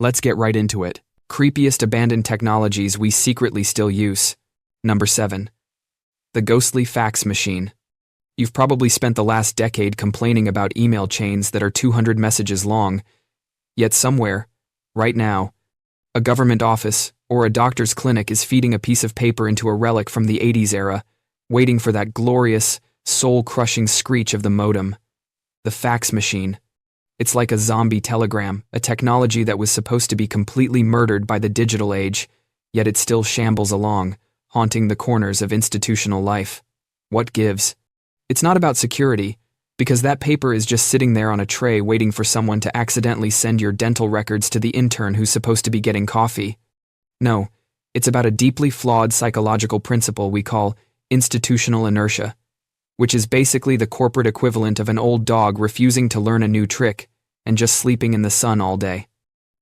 Let's get right into it. Creepiest abandoned technologies we secretly still use. Number 7. The ghostly fax machine. You've probably spent the last decade complaining about email chains that are 200 messages long, yet somewhere, right now, a government office or a doctor's clinic is feeding a piece of paper into a relic from the 80s era, waiting for that glorious, soul-crushing screech of the modem. The fax machine. It's like a zombie telegram, a technology that was supposed to be completely murdered by the digital age, yet it still shambles along, haunting the corners of institutional life. What gives? It's not about security, because that paper is just sitting there on a tray waiting for someone to accidentally send your dental records to the intern who's supposed to be getting coffee. No, it's about a deeply flawed psychological principle we call institutional inertia, which is basically the corporate equivalent of an old dog refusing to learn a new trick and just sleeping in the sun all day.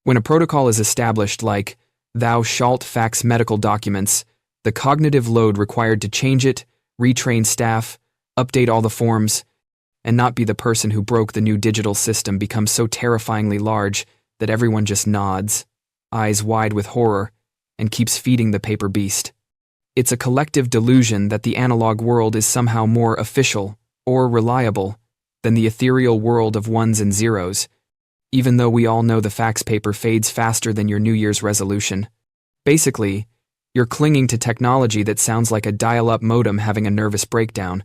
When a protocol is established like, thou shalt fax medical documents, the cognitive load required to change it, retrain staff, update all the forms, and not be the person who broke the new digital system becomes so terrifyingly large that everyone just nods, eyes wide with horror, and keeps feeding the paper beast. It's a collective delusion that the analog world is somehow more official or reliable than the ethereal world of ones and zeros, even though we all know the fax paper fades faster than your New Year's resolution. Basically, you're clinging to technology that sounds like a dial-up modem having a nervous breakdown,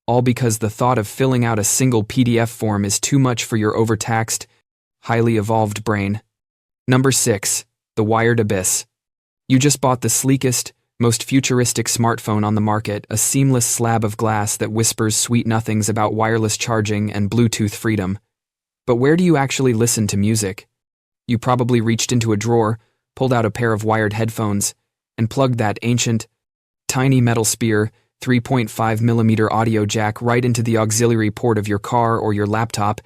all because the thought of filling out a single PDF form is too much for your overtaxed, highly evolved brain. Number 6. The wired abyss. You just bought the sleekest, most futuristic smartphone on the market, a seamless slab of glass that whispers sweet nothings about wireless charging and Bluetooth freedom. But where do you actually listen to music? You probably reached into a drawer, pulled out a pair of wired headphones, and plugged that ancient, tiny metal spear, 3.5mm audio jack right into the auxiliary port of your car or your laptop.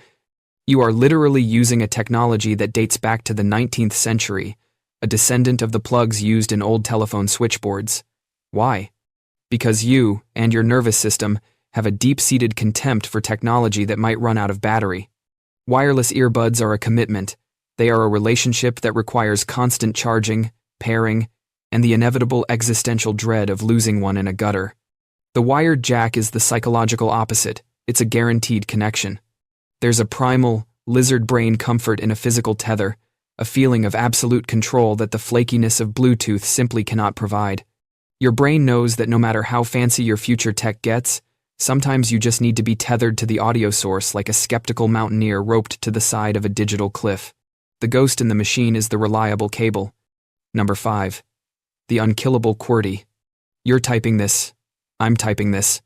You are literally using a technology that dates back to the 19th century, a descendant of the plugs used in old telephone switchboards. Why? Because you and your nervous system have a deep-seated contempt for technology that might run out of battery. Wireless earbuds are a commitment. They are a relationship that requires constant charging, pairing, and the inevitable existential dread of losing one in a gutter. The wired jack is the psychological opposite. It's a guaranteed connection. There's a primal, lizard brain comfort in a physical tether, a feeling of absolute control that the flakiness of Bluetooth simply cannot provide. Your brain knows that no matter how fancy your future tech gets, sometimes you just need to be tethered to the audio source like a skeptical mountaineer roped to the side of a digital cliff. The ghost in the machine is the reliable cable. Number 5. The unkillable QWERTY. You're typing this. I'm typing this.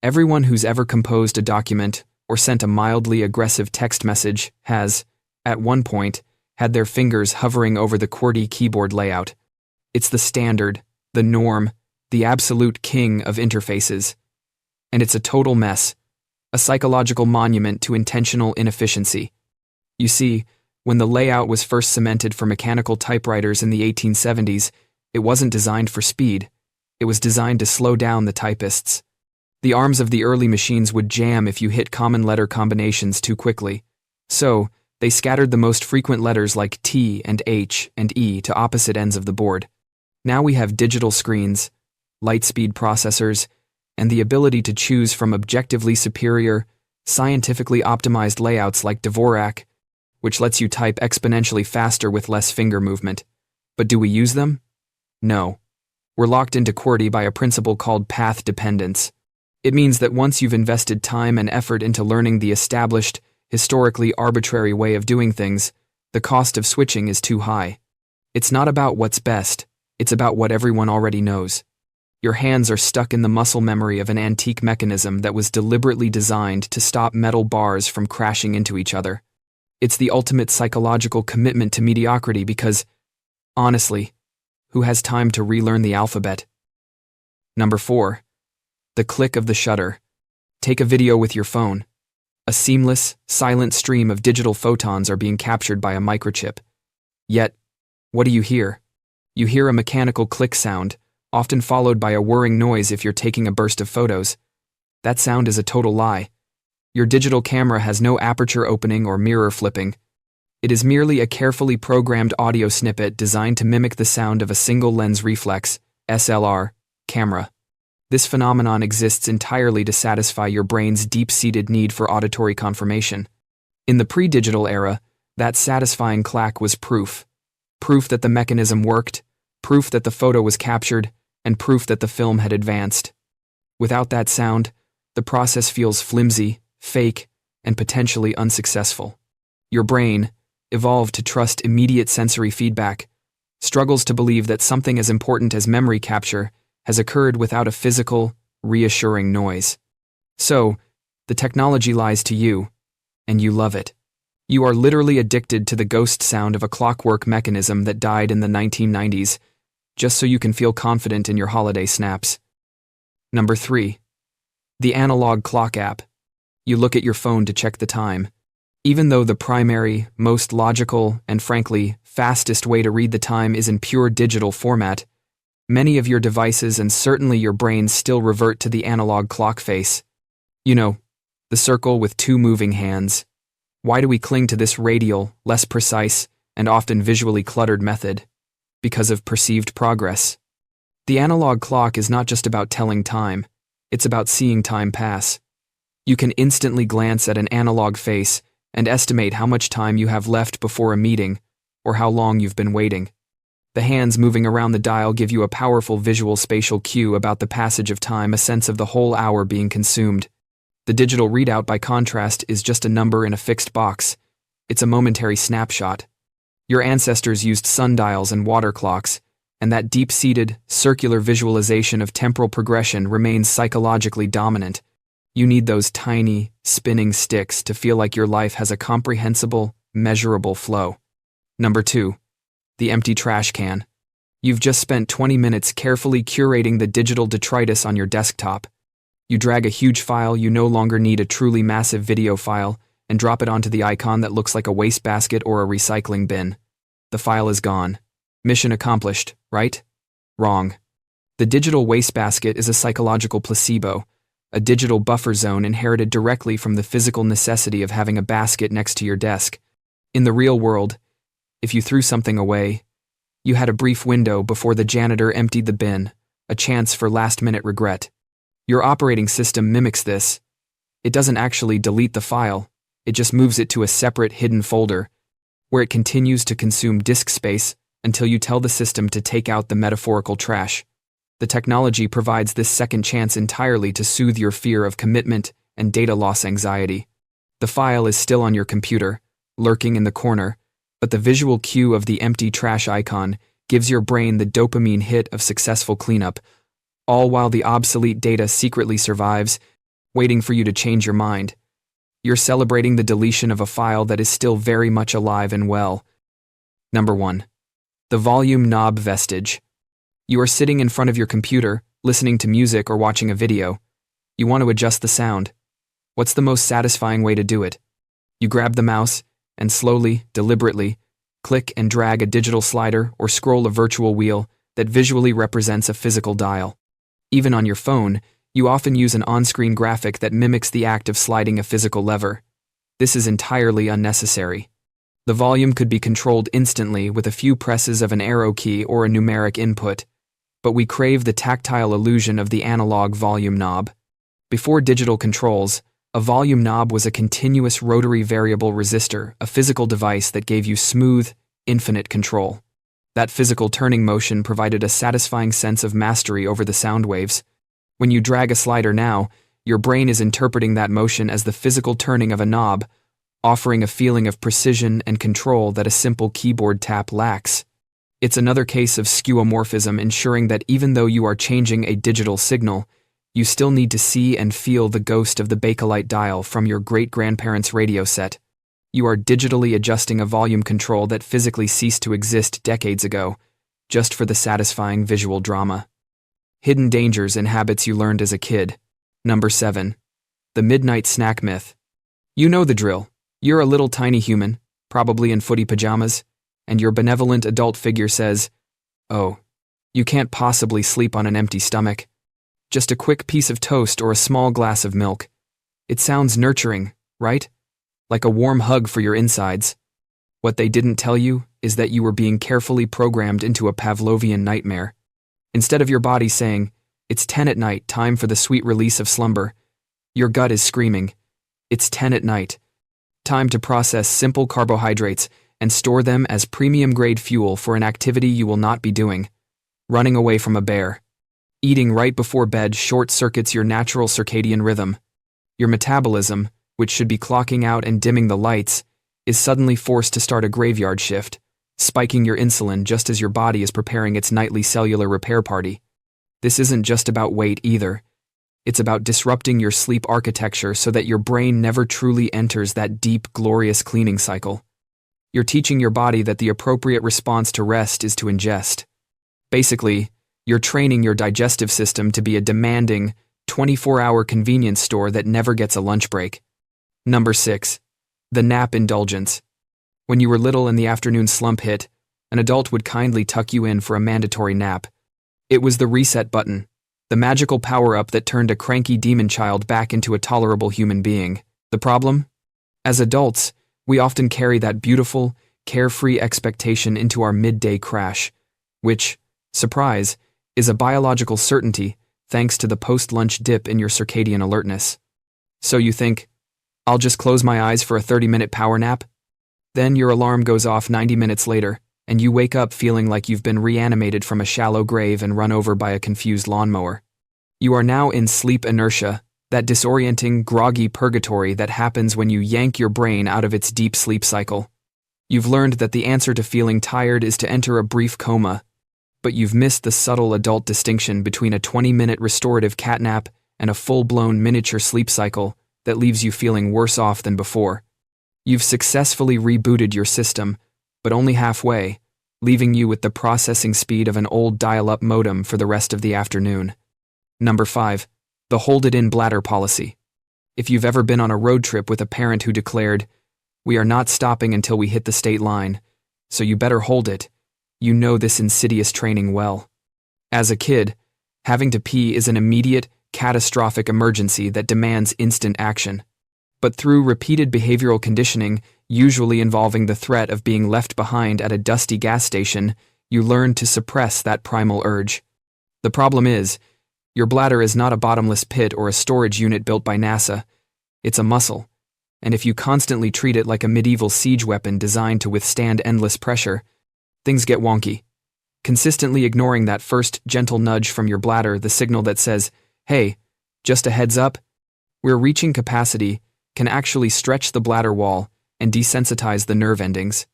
Everyone who's ever composed a document or sent a mildly aggressive text message has, at one point, had their fingers hovering over the QWERTY keyboard layout. It's the standard, the norm, the absolute king of interfaces. And it's a total mess, a psychological monument to intentional inefficiency. You see, when the layout was first cemented for mechanical typewriters in the 1870s, it wasn't designed for speed. It was designed to slow down the typists. The arms of the early machines would jam if you hit common letter combinations too quickly. So, they scattered the most frequent letters like T and H and E to opposite ends of the board. Now we have digital screens, light-speed processors, and the ability to choose from objectively superior, scientifically optimized layouts like Dvorak, which lets you type exponentially faster with less finger movement. But do we use them? No. We're locked into QWERTY by a principle called path dependence. It means that once you've invested time and effort into learning the established, historically arbitrary way of doing things, the cost of switching is too high. It's not about what's best, it's about what everyone already knows. Your hands are stuck in the muscle memory of an antique mechanism that was deliberately designed to stop metal bars from crashing into each other. It's the ultimate psychological commitment to mediocrity because, honestly, who has time to relearn the alphabet? Number 4. The click of the shutter. Take a video with your phone. A seamless, silent stream of digital photons are being captured by a microchip. Yet, what do you hear? You hear a mechanical click sound, often followed by a whirring noise if you're taking a burst of photos. That sound is a total lie. Your digital camera has no aperture opening or mirror flipping. It is merely a carefully programmed audio snippet designed to mimic the sound of a single-lens reflex (SLR) camera. This phenomenon exists entirely to satisfy your brain's deep-seated need for auditory confirmation. In the pre-digital era, that satisfying clack was proof. Proof that the mechanism worked, proof that the photo was captured, and proof that the film had advanced. Without that sound, the process feels flimsy, fake, and potentially unsuccessful. Your brain, evolved to trust immediate sensory feedback, struggles to believe that something as important as memory capture has occurred without a physical, reassuring noise. So, the technology lies to you, and you love it. You are literally addicted to the ghost sound of a clockwork mechanism that died in the 1990s, just so you can feel confident in your holiday snaps. Number 3. The analog clock app. You look at your phone to check the time. Even though the primary, most logical, and frankly, fastest way to read the time is in pure digital format, many of your devices and certainly your brain still revert to the analog clock face. You know, the circle with two moving hands. Why do we cling to this radial, less precise, and often visually cluttered method? Because of perceived progress. The analog clock is not just about telling time, it's about seeing time pass. You can instantly glance at an analog face and estimate how much time you have left before a meeting, or how long you've been waiting. The hands moving around the dial give you a powerful visual spatial cue about the passage of time, a sense of the whole hour being consumed. The digital readout, by contrast, is just a number in a fixed box. It's a momentary snapshot. Your ancestors used sundials and water clocks, and that deep-seated, circular visualization of temporal progression remains psychologically dominant. You need those tiny, spinning sticks to feel like your life has a comprehensible, measurable flow. Number 2. The empty trash can. You've just spent 20 minutes carefully curating the digital detritus on your desktop. You drag a huge file you no longer need, a truly massive video file, and drop it onto the icon that looks like a wastebasket or a recycling bin. The file is gone. Mission accomplished, right? Wrong. The digital wastebasket is a psychological placebo, a digital buffer zone inherited directly from the physical necessity of having a basket next to your desk. In the real world, if you threw something away, you had a brief window before the janitor emptied the bin, a chance for last-minute regret. Your operating system mimics this. It doesn't actually delete the file, it just moves it to a separate hidden folder, where it continues to consume disk space until you tell the system to take out the metaphorical trash. The technology provides this second chance entirely to soothe your fear of commitment and data loss anxiety. The file is still on your computer, lurking in the corner, but the visual cue of the empty trash icon gives your brain the dopamine hit of successful cleanup, all while the obsolete data secretly survives, waiting for you to change your mind. You're celebrating the deletion of a file that is still very much alive and well. Number 1. The volume knob vestige. You are sitting in front of your computer, listening to music or watching a video. You want to adjust the sound. What's the most satisfying way to do it? You grab the mouse and slowly, deliberately, click and drag a digital slider or scroll a virtual wheel that visually represents a physical dial. Even on your phone, you often use an on-screen graphic that mimics the act of sliding a physical lever. This is entirely unnecessary. The volume could be controlled instantly with a few presses of an arrow key or a numeric input, but we crave the tactile illusion of the analog volume knob. Before digital controls, a volume knob was a continuous rotary variable resistor, a physical device that gave you smooth, infinite control. That physical turning motion provided a satisfying sense of mastery over the sound waves. When you drag a slider now, your brain is interpreting that motion as the physical turning of a knob, offering a feeling of precision and control that a simple keyboard tap lacks. It's another case of skeuomorphism, ensuring that even though you are changing a digital signal, you still need to see and feel the ghost of the Bakelite dial from your great-grandparents' radio set. You are digitally adjusting a volume control that physically ceased to exist decades ago, just for the satisfying visual drama. Hidden dangers and habits you learned as a kid. Number 7. The midnight snack myth. You know the drill. You're a little tiny human, probably in footy pajamas, and your benevolent adult figure says, "Oh, you can't possibly sleep on an empty stomach. Just a quick piece of toast or a small glass of milk. It sounds nurturing, right? Like a warm hug for your insides." What they didn't tell you is that you were being carefully programmed into a Pavlovian nightmare. Instead of your body saying, "It's 10 at night, time for the sweet release of slumber," your gut is screaming, "It's 10 at night. Time to process simple carbohydrates and store them as premium-grade fuel for an activity you will not be doing. Running away from a bear. Eating right before bed short-circuits your natural circadian rhythm. Your metabolism, which should be clocking out and dimming the lights, is suddenly forced to start a graveyard shift, spiking your insulin just as your body is preparing its nightly cellular repair party. This isn't just about weight either. It's about disrupting your sleep architecture so that your brain never truly enters that deep, glorious cleaning cycle. You're teaching your body that the appropriate response to rest is to ingest. Basically, you're training your digestive system to be a demanding, 24-hour convenience store that never gets a lunch break. Number 6. The nap indulgence. When you were little and the afternoon slump hit, an adult would kindly tuck you in for a mandatory nap. It was the reset button, the magical power-up that turned a cranky demon child back into a tolerable human being. The problem? As adults, we often carry that beautiful, carefree expectation into our midday crash, which, surprise, is a biological certainty thanks to the post-lunch dip in your circadian alertness. So you think, "I'll just close my eyes for a 30-minute power nap?" Then your alarm goes off 90 minutes later, and you wake up feeling like you've been reanimated from a shallow grave and run over by a confused lawnmower. You are now in sleep inertia, that disorienting, groggy purgatory that happens when you yank your brain out of its deep sleep cycle. You've learned that the answer to feeling tired is to enter a brief coma, but you've missed the subtle adult distinction between a 20-minute restorative catnap and a full-blown miniature sleep cycle that leaves you feeling worse off than before. You've successfully rebooted your system, but only halfway, leaving you with the processing speed of an old dial-up modem for the rest of the afternoon. Number 5. The hold-it-in bladder policy. If you've ever been on a road trip with a parent who declared, "We are not stopping until we hit the state line, so you better hold it," you know this insidious training well. As a kid, having to pee is an immediate, catastrophic emergency that demands instant action. But through repeated behavioral conditioning, usually involving the threat of being left behind at a dusty gas station, you learn to suppress that primal urge. The problem is, your bladder is not a bottomless pit or a storage unit built by NASA. It's a muscle, and if you constantly treat it like a medieval siege weapon designed to withstand endless pressure, things get wonky. Consistently ignoring that first gentle nudge from your bladder, the signal that says, "Hey, just a heads up," we're reaching capacity, can actually stretch the bladder wall and desensitize the nerve endings.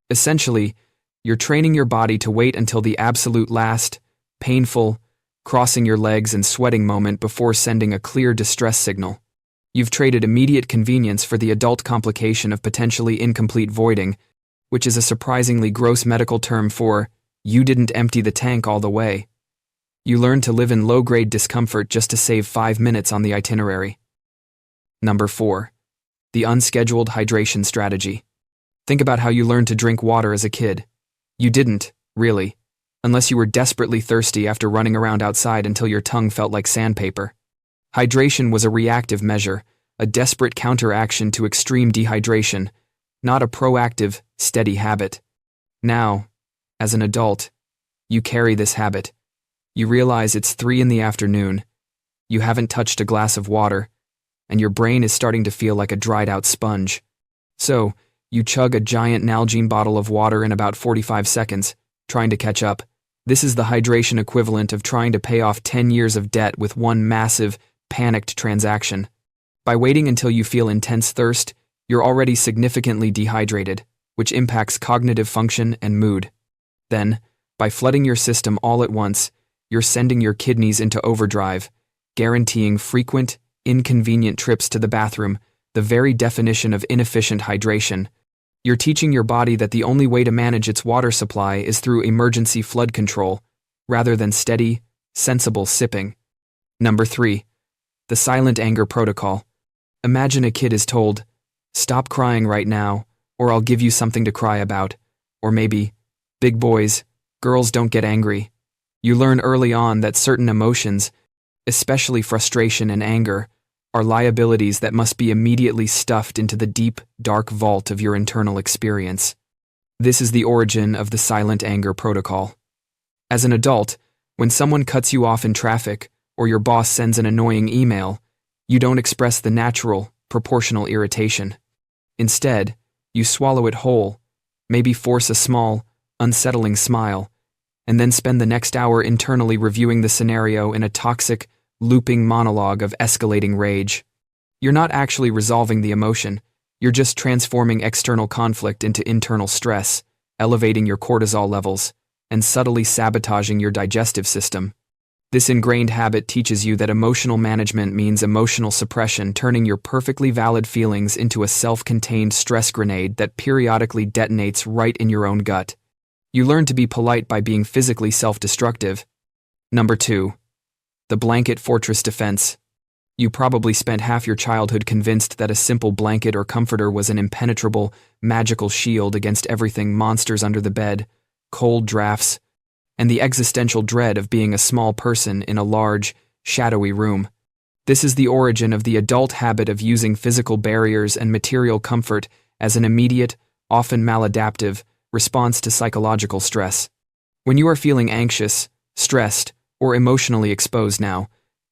Essentially, you're training your body to wait until the absolute last, painful, crossing your legs and sweating moment before sending a clear distress signal. You've traded immediate convenience for the adult complication of potentially incomplete voiding, which is a surprisingly gross medical term for, you didn't empty the tank all the way. You learn to live in low-grade discomfort just to save 5 minutes on the itinerary. Number 4. The unscheduled hydration strategy. Think about how you learned to drink water as a kid. You didn't, really, unless you were desperately thirsty after running around outside until your tongue felt like sandpaper. Hydration was a reactive measure, a desperate counteraction to extreme dehydration, not a proactive, steady habit. Now, as an adult, you carry this habit. You realize it's 3 in the afternoon, you haven't touched a glass of water, and your brain is starting to feel like a dried-out sponge. So, you chug a giant Nalgene bottle of water in about 45 seconds, trying to catch up. This is the hydration equivalent of trying to pay off 10 years of debt with one massive, panicked transaction. By waiting until you feel intense thirst, you're already significantly dehydrated, which impacts cognitive function and mood. Then, by flooding your system all at once, you're sending your kidneys into overdrive, guaranteeing frequent, inconvenient trips to the bathroom, the very definition of inefficient hydration. You're teaching your body that the only way to manage its water supply is through emergency flood control, rather than steady, sensible sipping. Number 3. The silent anger protocol. Imagine a kid is told, "Stop crying right now, or I'll give you something to cry about," or maybe, "Big boys, girls don't get angry." You learn early on that certain emotions, especially frustration and anger, are liabilities that must be immediately stuffed into the deep, dark vault of your internal experience. This is the origin of the silent anger protocol. As an adult, when someone cuts you off in traffic or your boss sends an annoying email, you don't express the natural, proportional irritation. Instead, you swallow it whole, maybe force a small, unsettling smile, and then spend the next hour internally reviewing the scenario in a toxic, looping monologue of escalating rage. You're not actually resolving the emotion, you're just transforming external conflict into internal stress, elevating your cortisol levels, and subtly sabotaging your digestive system. This ingrained habit teaches you that emotional management means emotional suppression, turning your perfectly valid feelings into a self-contained stress grenade that periodically detonates right in your own gut. You learn to be polite by being physically self-destructive. Number 2. The blanket fortress defense. You probably spent half your childhood convinced that a simple blanket or comforter was an impenetrable, magical shield against everything: monsters under the bed, cold drafts, and the existential dread of being a small person in a large, shadowy room. This is the origin of the adult habit of using physical barriers and material comfort as an immediate, often maladaptive, response to psychological stress. When you are feeling anxious, stressed, or emotionally exposed now,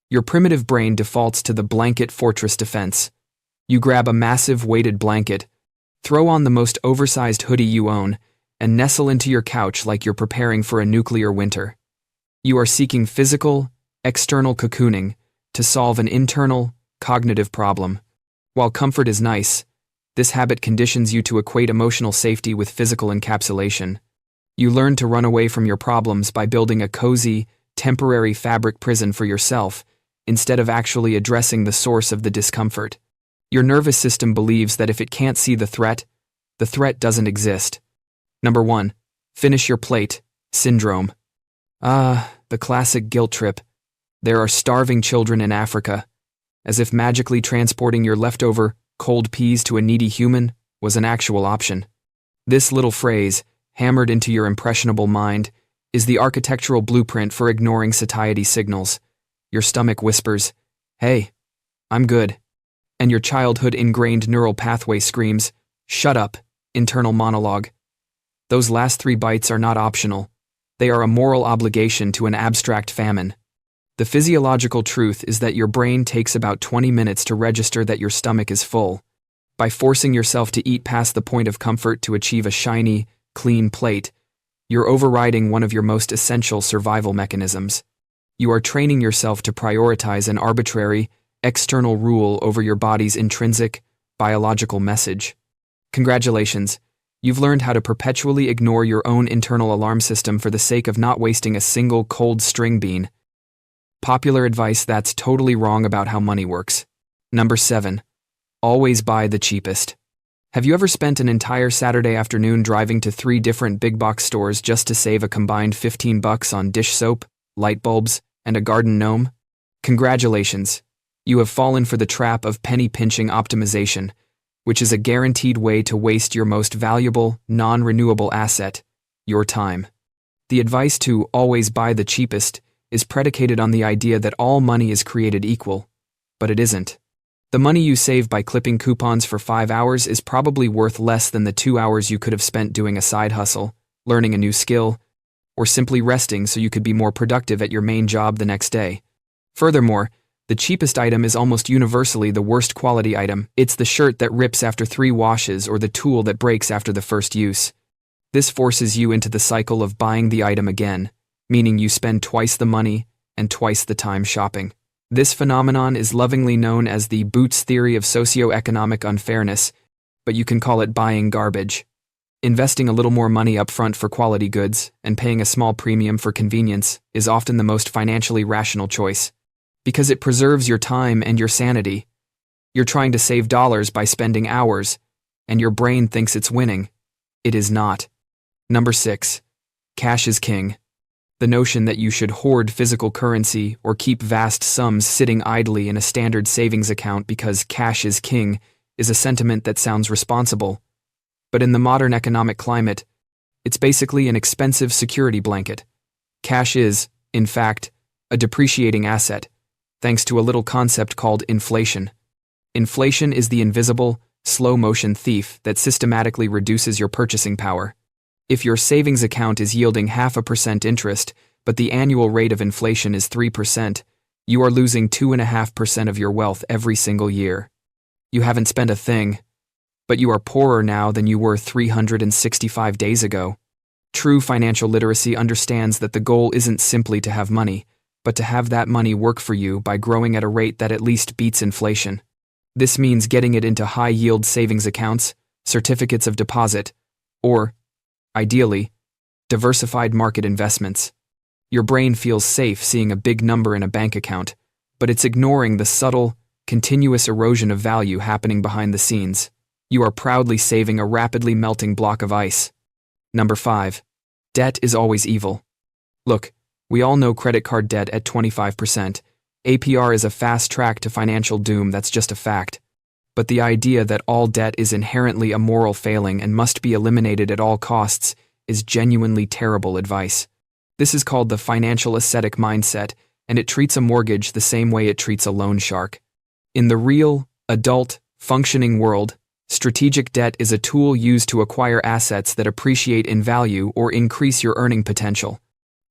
your primitive brain defaults to the blanket fortress defense. You grab a massive weighted blanket, throw on the most oversized hoodie you own, and nestle into your couch like you're preparing for a nuclear winter. You are seeking physical, external cocooning to solve an internal, cognitive problem. While comfort is nice, this habit conditions you to equate emotional safety with physical encapsulation. You learn to run away from your problems by building a cozy, temporary fabric prison for yourself, instead of actually addressing the source of the discomfort. Your nervous system believes that if it can't see the threat doesn't exist. Number 1. Finish your plate syndrome. The classic guilt trip. There are starving children in Africa. As if magically transporting your leftover cold peas to a needy human was an actual option. This little phrase, hammered into your impressionable mind, is the architectural blueprint for ignoring satiety signals. Your stomach whispers, "Hey, I'm good." And your childhood-ingrained neural pathway screams, "Shut up," internal monologue. Those last 3 bites are not optional. They are a moral obligation to an abstract famine. The physiological truth is that your brain takes about 20 minutes to register that your stomach is full. By forcing yourself to eat past the point of comfort to achieve a shiny, clean plate, you're overriding one of your most essential survival mechanisms. You are training yourself to prioritize an arbitrary, external rule over your body's intrinsic, biological message. Congratulations, you've learned how to perpetually ignore your own internal alarm system for the sake of not wasting a single cold string bean. Popular advice that's totally wrong about how money works. Number 7. Always buy the cheapest. Have you ever spent an entire Saturday afternoon driving to 3 different big box stores just to save a combined $15 on dish soap, light bulbs, and a garden gnome? Congratulations. You have fallen for the trap of penny-pinching optimization, which is a guaranteed way to waste your most valuable, non-renewable asset, your time. The advice to always buy the cheapest is predicated on the idea that all money is created equal, but it isn't. The money you save by clipping coupons for 5 hours is probably worth less than the 2 hours you could have spent doing a side hustle, learning a new skill, or simply resting so you could be more productive at your main job the next day. Furthermore, the cheapest item is almost universally the worst quality item. It's the shirt that rips after 3 washes or the tool that breaks after the first use. This forces you into the cycle of buying the item again, meaning you spend twice the money and twice the time shopping. This phenomenon is lovingly known as the Boots theory of socioeconomic unfairness, but you can call it buying garbage. Investing a little more money up front for quality goods and paying a small premium for convenience is often the most financially rational choice, because it preserves your time and your sanity. You're trying to save dollars by spending hours, and your brain thinks it's winning. It is not. Number 6. Cash is king. The notion that you should hoard physical currency or keep vast sums sitting idly in a standard savings account because cash is king is a sentiment that sounds responsible. But in the modern economic climate, it's basically an expensive security blanket. Cash is, in fact, a depreciating asset, thanks to a little concept called inflation. Inflation is the invisible, slow-motion thief that systematically reduces your purchasing power. If your savings account is yielding 0.5% interest, but the annual rate of inflation is 3%, you are losing 2.5% of your wealth every single year. You haven't spent a thing, but you are poorer now than you were 365 days ago. True financial literacy understands that the goal isn't simply to have money, but to have that money work for you by growing at a rate that at least beats inflation. This means getting it into high-yield savings accounts, certificates of deposit, or, ideally, diversified market investments. Your brain feels safe seeing a big number in a bank account, but it's ignoring the subtle, continuous erosion of value happening behind the scenes. You are proudly saving a rapidly melting block of ice. Number 5. Debt is always evil. Look, we all know credit card debt at 25%. APR is a fast track to financial doom, that's just a fact. But the idea that all debt is inherently a moral failing and must be eliminated at all costs is genuinely terrible advice. This is called the financial ascetic mindset, and it treats a mortgage the same way it treats a loan shark. In the real, adult, functioning world, strategic debt is a tool used to acquire assets that appreciate in value or increase your earning potential.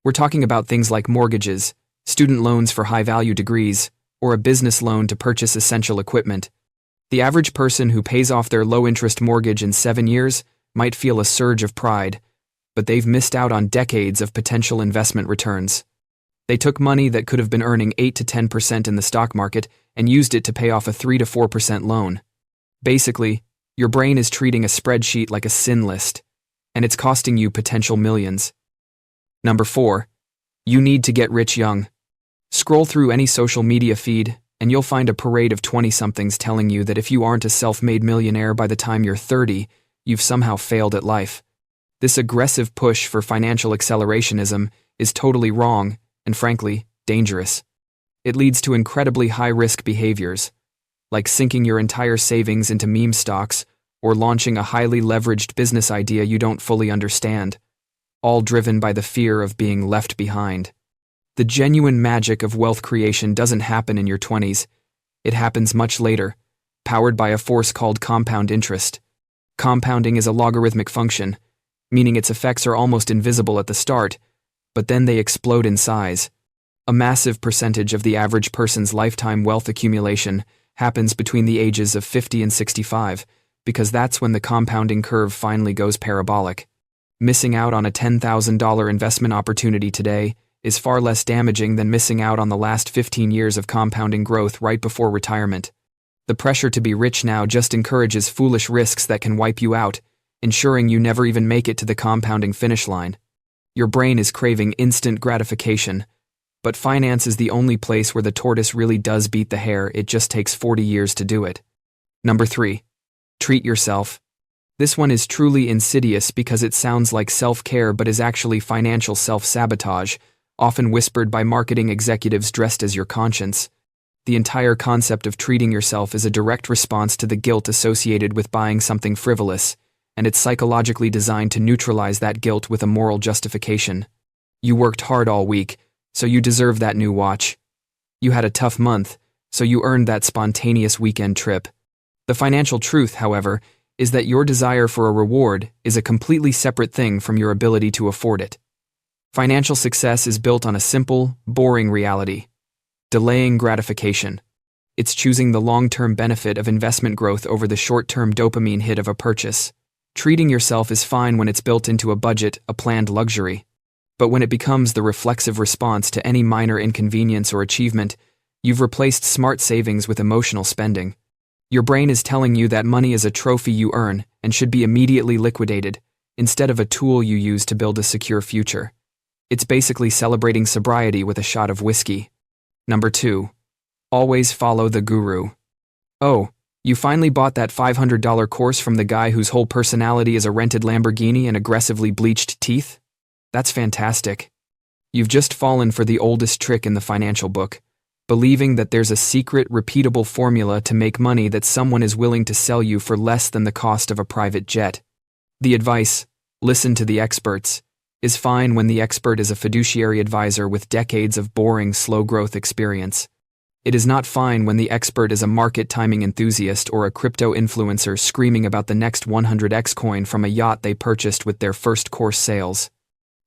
We're talking about things like mortgages, student loans for high-value degrees, or a business loan to purchase essential equipment. The average person who pays off their low-interest mortgage in 7 years might feel a surge of pride, but they've missed out on decades of potential investment returns. They took money that could have been earning 8 to 10% in the stock market and used it to pay off a 3 to 4% loan. Basically, your brain is treating a spreadsheet like a sin list, and it's costing you potential millions. Number 4. You need to get rich young. Scroll through any social media feed, and you'll find a parade of 20-somethings telling you that if you aren't a self-made millionaire by the time you're 30, you've somehow failed at life. This aggressive push for financial accelerationism is totally wrong and, frankly, dangerous. It leads to incredibly high-risk behaviors, like sinking your entire savings into meme stocks or launching a highly leveraged business idea you don't fully understand, all driven by the fear of being left behind. The genuine magic of wealth creation doesn't happen in your 20s. It happens much later, powered by a force called compound interest. Compounding is a logarithmic function, meaning its effects are almost invisible at the start, but then they explode in size. A massive percentage of the average person's lifetime wealth accumulation happens between the ages of 50 and 65, because that's when the compounding curve finally goes parabolic. Missing out on a $10,000 investment opportunity today is far less damaging than missing out on the last 15 years of compounding growth right before retirement. The pressure to be rich now just encourages foolish risks that can wipe you out, ensuring you never even make it to the compounding finish line. Your brain is craving instant gratification, but finance is the only place where the tortoise really does beat the hare. It just takes 40 years to do it. Number 3. Treat yourself. This one is truly insidious because it sounds like self-care but is actually financial self-sabotage, often whispered by marketing executives dressed as your conscience. The entire concept of treating yourself is a direct response to the guilt associated with buying something frivolous, and it's psychologically designed to neutralize that guilt with a moral justification. You worked hard all week, so you deserve that new watch. You had a tough month, so you earned that spontaneous weekend trip. The financial truth, however, is that your desire for a reward is a completely separate thing from your ability to afford it. Financial success is built on a simple, boring reality: delaying gratification. It's choosing the long-term benefit of investment growth over the short-term dopamine hit of a purchase. Treating yourself is fine when it's built into a budget, a planned luxury. But when it becomes the reflexive response to any minor inconvenience or achievement, you've replaced smart savings with emotional spending. Your brain is telling you that money is a trophy you earn and should be immediately liquidated, instead of a tool you use to build a secure future. It's basically celebrating sobriety with a shot of whiskey. Number 2. Always follow the guru. Oh, you finally bought that $500 course from the guy whose whole personality is a rented Lamborghini and aggressively bleached teeth? That's fantastic. You've just fallen for the oldest trick in the financial book, believing that there's a secret, repeatable formula to make money that someone is willing to sell you for less than the cost of a private jet. The advice, listen to the experts, is fine when the expert is a fiduciary advisor with decades of boring, slow-growth experience. It is not fine when the expert is a market timing enthusiast or a crypto influencer screaming about the next 100x coin from a yacht they purchased with their first course sales.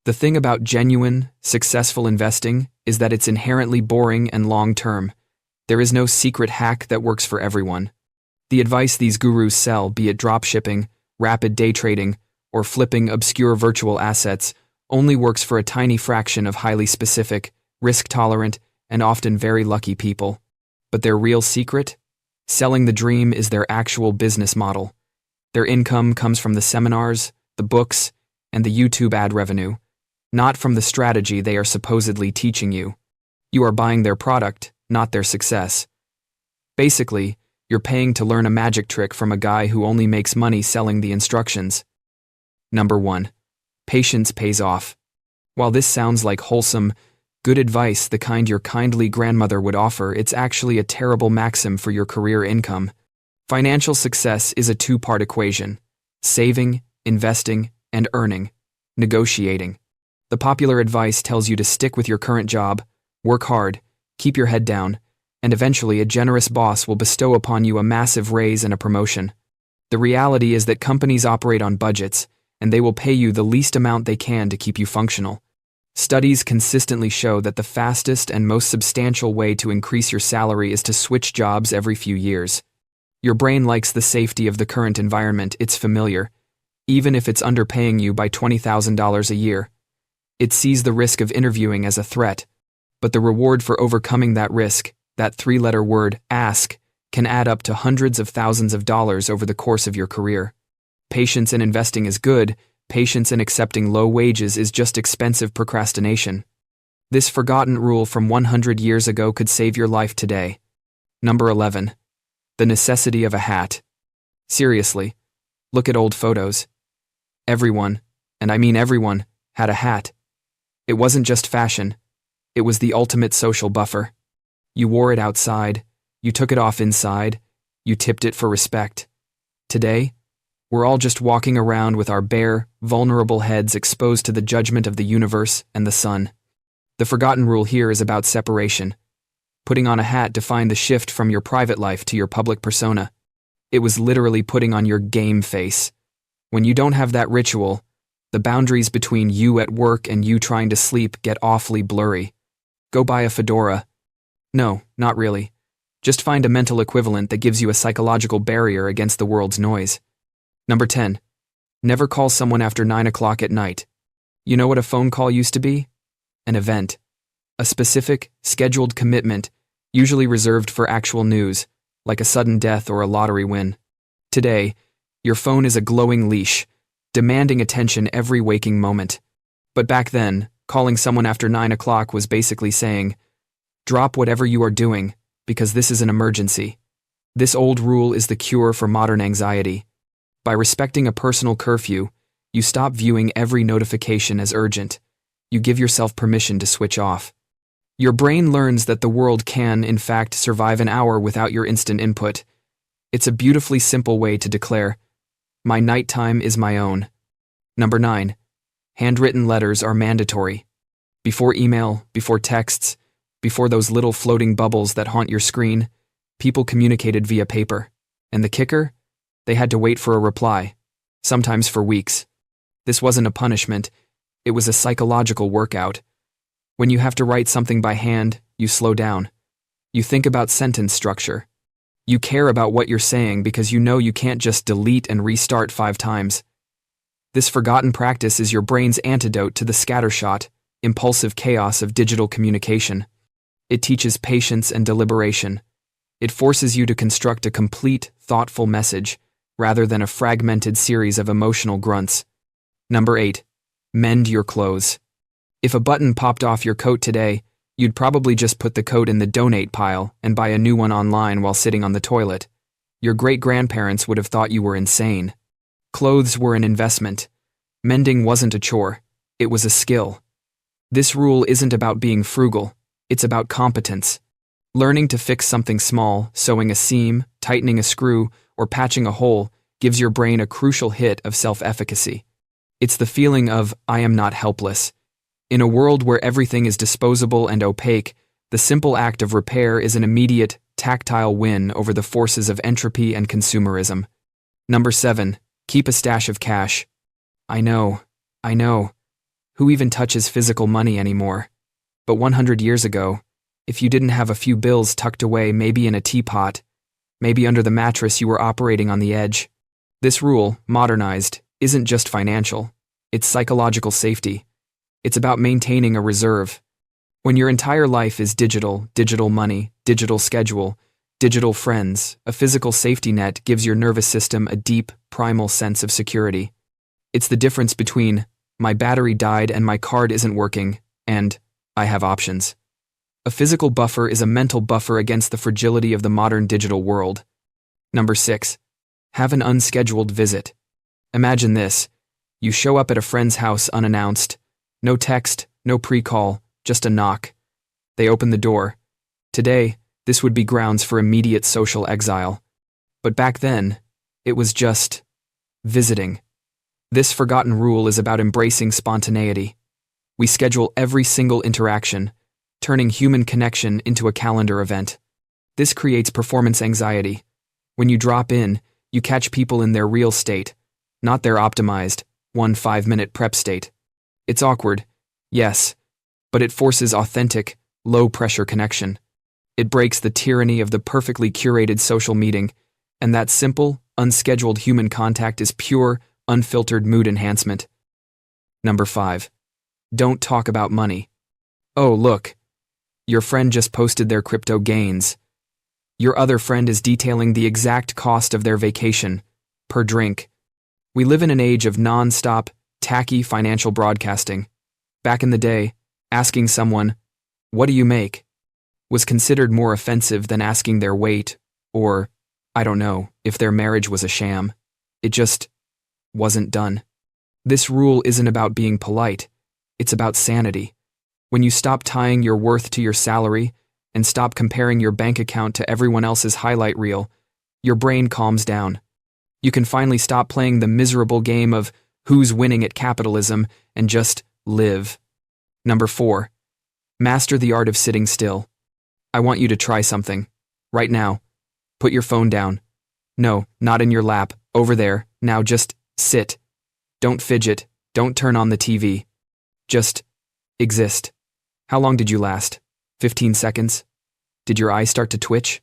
The thing about genuine, successful investing is that it's inherently boring and long-term. There is no secret hack that works for everyone. The advice these gurus sell, be it dropshipping, rapid day trading, or flipping obscure virtual assets, only works for a tiny fraction of highly specific, risk-tolerant, and often very lucky people. But their real secret? Selling the dream is their actual business model. Their income comes from the seminars, the books, and the YouTube ad revenue, not from the strategy they are supposedly teaching you. You are buying their product, not their success. Basically, you're paying to learn a magic trick from a guy who only makes money selling the instructions. Number 1. Patience pays off. While this sounds like wholesome, good advice, the kind your kindly grandmother would offer, it's actually a terrible maxim for your career income. Financial success is a two-part equation: saving, investing, and earning, negotiating. The popular advice tells you to stick with your current job, work hard, keep your head down, and eventually a generous boss will bestow upon you a massive raise and a promotion. The reality is that companies operate on budgets, and they will pay you the least amount they can to keep you functional. Studies consistently show that the fastest and most substantial way to increase your salary is to switch jobs every few years. Your brain likes the safety of the current environment; it's familiar, even if it's underpaying you by $20,000 a year. It sees the risk of interviewing as a threat, but the reward for overcoming that risk, that three-letter word, ask, can add up to hundreds of thousands of dollars over the course of your career. Patience in investing is good. Patience in accepting low wages is just expensive procrastination. This forgotten rule from 100 years ago could save your life today. Number 11. The necessity of a hat. Seriously, look at old photos. Everyone, and I mean everyone, had a hat. It wasn't just fashion. It was the ultimate social buffer. You wore it outside, you took it off inside, you tipped it for respect. Today, we're all just walking around with our bare, vulnerable heads exposed to the judgment of the universe and the sun. The forgotten rule here is about separation. Putting on a hat defined the shift from your private life to your public persona. It was literally putting on your game face. When you don't have that ritual, the boundaries between you at work and you trying to sleep get awfully blurry. Go buy a fedora. No, not really. Just find a mental equivalent that gives you a psychological barrier against the world's noise. Number 10. Never call someone after 9 o'clock at night. You know what a phone call used to be? An event. A specific, scheduled commitment, usually reserved for actual news, like a sudden death or a lottery win. Today, your phone is a glowing leash, demanding attention every waking moment. But back then, calling someone after 9 o'clock was basically saying, drop whatever you are doing, because this is an emergency. This old rule is the cure for modern anxiety. By respecting a personal curfew, you stop viewing every notification as urgent. You give yourself permission to switch off. Your brain learns that the world can, in fact, survive an hour without your instant input. It's a beautifully simple way to declare, my nighttime is my own. Number 9. Handwritten letters are mandatory. Before email, before texts, before those little floating bubbles that haunt your screen, people communicated via paper. And the kicker? They had to wait for a reply, sometimes for weeks. This wasn't a punishment, it was a psychological workout. When you have to write something by hand, you slow down. You think about sentence structure. You care about what you're saying because you know you can't just delete and restart 5 times. This forgotten practice is your brain's antidote to the scattershot, impulsive chaos of digital communication. It teaches patience and deliberation. It forces you to construct a complete, thoughtful message, rather than a fragmented series of emotional grunts. Number 8. Mend your clothes. If a button popped off your coat today, you'd probably just put the coat in the donate pile and buy a new one online while sitting on the toilet. Your great-grandparents would have thought you were insane. Clothes were an investment. Mending wasn't a chore. It was a skill. This rule isn't about being frugal. It's about competence. Learning to fix something small, sewing a seam, tightening a screw, or patching a hole, gives your brain a crucial hit of self-efficacy. It's the feeling of, I am not helpless. In a world where everything is disposable and opaque, The simple act of repair is an immediate, tactile win over the forces of entropy and consumerism. Number 7. Keep a stash of cash. I know. Who even touches physical money anymore? But 100 years ago, if you didn't have a few bills tucked away, maybe in a teapot, maybe under the mattress, you were operating on the edge. This rule, modernized, isn't just financial. It's psychological safety. It's about maintaining a reserve. When your entire life is digital money, digital schedule, digital friends, a physical safety net gives your nervous system a deep, primal sense of security. It's the difference between, my battery died and my card isn't working, and, I have options. A physical buffer is a mental buffer against the fragility of the modern digital world. Number 6. Have an unscheduled visit. Imagine this. You show up at a friend's house unannounced. No text, no pre-call, just a knock. They open the door. Today, this would be grounds for immediate social exile. But back then, it was just visiting. This forgotten rule is about embracing spontaneity. We schedule every single interaction, turning human connection into a calendar event. This creates performance anxiety. When you drop in, you catch people in their real state, not their optimized, 5-minute prep state. It's awkward, yes, but it forces authentic, low-pressure connection. It breaks the tyranny of the perfectly curated social meeting, and that simple, unscheduled human contact is pure, unfiltered mood enhancement. Number 5. Don't talk about money. Oh, look. Your friend just posted their crypto gains. Your other friend is detailing the exact cost of their vacation, per drink. We live in an age of non-stop, tacky financial broadcasting. Back in the day, asking someone, "What do you make?" was considered more offensive than asking their weight, or, I don't know, if their marriage was a sham. It just wasn't done. This rule isn't about being polite, it's about sanity. When you stop tying your worth to your salary and stop comparing your bank account to everyone else's highlight reel, your brain calms down. You can finally stop playing the miserable game of who's winning at capitalism and just live. Number 4. Master the art of sitting still. I want you to try something. Right now. Put your phone down. No, not in your lap, over there. Now just sit. Don't fidget, don't turn on the TV. Just exist. How long did you last? 15 seconds? Did your eyes start to twitch?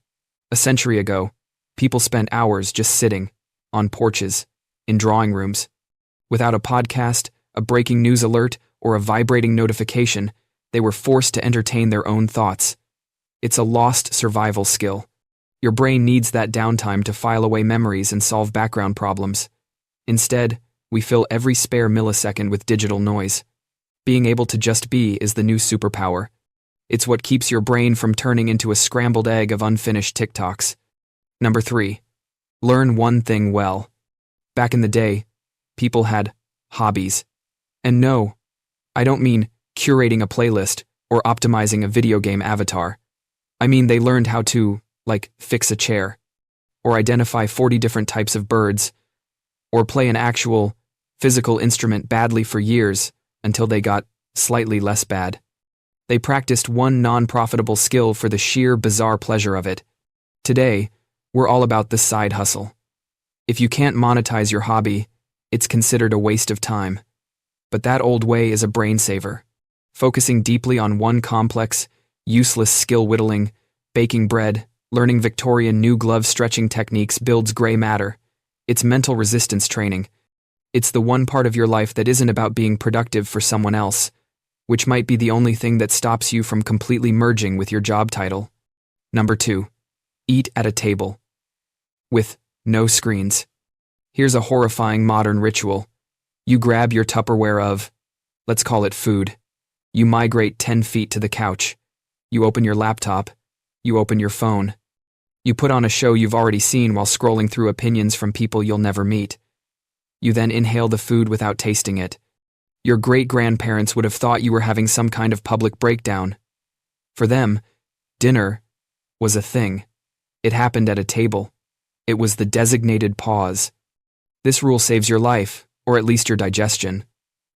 A century ago, people spent hours just sitting, on porches, in drawing rooms. Without a podcast, a breaking news alert, or a vibrating notification, they were forced to entertain their own thoughts. It's a lost survival skill. Your brain needs that downtime to file away memories and solve background problems. Instead, we fill every spare millisecond with digital noise. Being able to just be is the new superpower. It's what keeps your brain from turning into a scrambled egg of unfinished TikToks. Number 3. Learn one thing well. Back in the day, people had hobbies. And no, I don't mean curating a playlist or optimizing a video game avatar. I mean they learned how to, fix a chair, or identify 40 different types of birds, or play an actual, physical instrument badly for years until they got slightly less bad. They practiced one non-profitable skill for the sheer bizarre pleasure of it. Today, we're all about the side hustle. If you can't monetize your hobby, it's considered a waste of time. But that old way is a brain saver. Focusing deeply on one complex, useless skill, whittling, baking bread, learning Victorian new glove stretching techniques builds gray matter. It's mental resistance training. It's the one part of your life that isn't about being productive for someone else, which might be the only thing that stops you from completely merging with your job title. Number 2. Eat at a table. With no screens. Here's a horrifying modern ritual. You grab your Tupperware of, let's call it food. You migrate 10 feet to the couch. You open your laptop. You open your phone. You put on a show you've already seen while scrolling through opinions from people you'll never meet. You then inhale the food without tasting it. Your great-grandparents would have thought you were having some kind of public breakdown. For them, dinner was a thing. It happened at a table. It was the designated pause. This rule saves your life, or at least your digestion.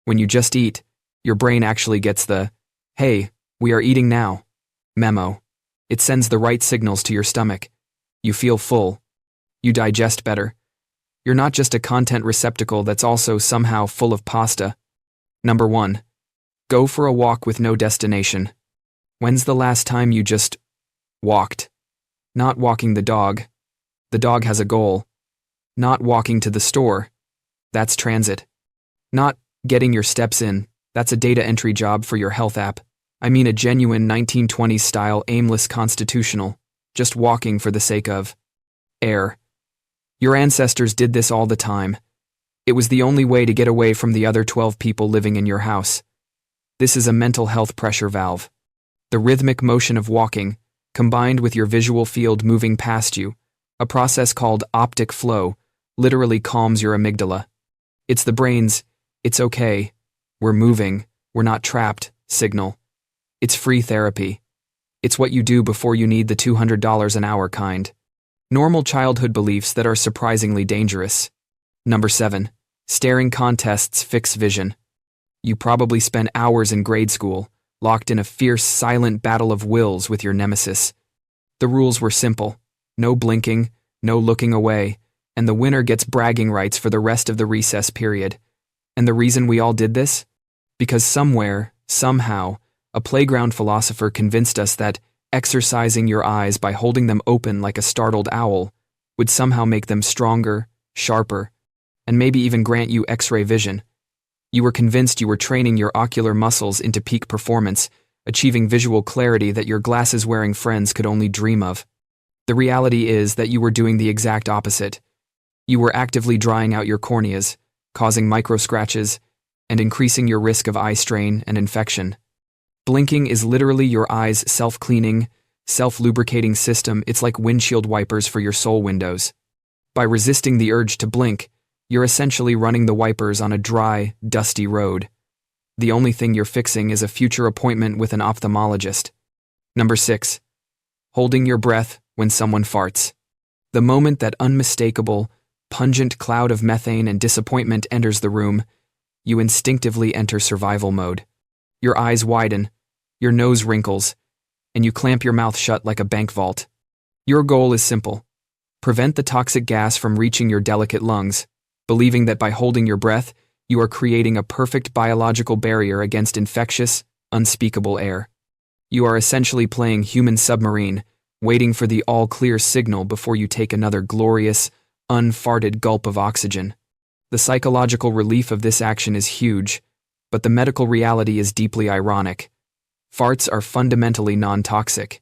When you just eat, your brain actually gets the, "Hey, we are eating now." Memo. It sends the right signals to your stomach. You feel full. You digest better. You're not just a content receptacle that's also somehow full of pasta. Number 1. Go for a walk with no destination. When's the last time you just walked? Not walking the dog. The dog has a goal. Not walking to the store. That's transit. Not getting your steps in. That's a data entry job for your health app. I mean a genuine 1920s style aimless constitutional, just walking for the sake of air. Your ancestors did this all the time. It was the only way to get away from the other 12 people living in your house. This is a mental health pressure valve. The rhythmic motion of walking, combined with your visual field moving past you, a process called optic flow, literally calms your amygdala. It's the brain's, "It's okay, we're moving, we're not trapped," signal. It's free therapy. It's what you do before you need the $200 an hour kind. Normal childhood beliefs that are surprisingly dangerous. Number 7. Staring contests fix vision. You probably spent hours in grade school, locked in a fierce, silent battle of wills with your nemesis. The rules were simple. No blinking, no looking away, and the winner gets bragging rights for the rest of the recess period. And the reason we all did this? Because somewhere, somehow, a playground philosopher convinced us that exercising your eyes by holding them open like a startled owl would somehow make them stronger, sharper, and maybe even grant you X-ray vision. You were convinced you were training your ocular muscles into peak performance, achieving visual clarity that your glasses-wearing friends could only dream of. The reality is that you were doing the exact opposite. You were actively drying out your corneas, causing micro-scratches, and increasing your risk of eye strain and infection. Blinking is literally your eye's self-cleaning, self-lubricating system. It's like windshield wipers for your soul windows. By resisting the urge to blink, you're essentially running the wipers on a dry, dusty road. The only thing you're fixing is a future appointment with an ophthalmologist. Number 6. Holding your breath when someone farts. The moment that unmistakable, pungent cloud of methane and disappointment enters the room, you instinctively enter survival mode. Your eyes widen, your nose wrinkles, and you clamp your mouth shut like a bank vault. Your goal is simple. Prevent the toxic gas from reaching your delicate lungs, believing that by holding your breath, you are creating a perfect biological barrier against infectious, unspeakable air. You are essentially playing human submarine, waiting for the all-clear signal before you take another glorious, unfarted gulp of oxygen. The psychological relief of this action is huge, but the medical reality is deeply ironic. Farts are fundamentally non-toxic.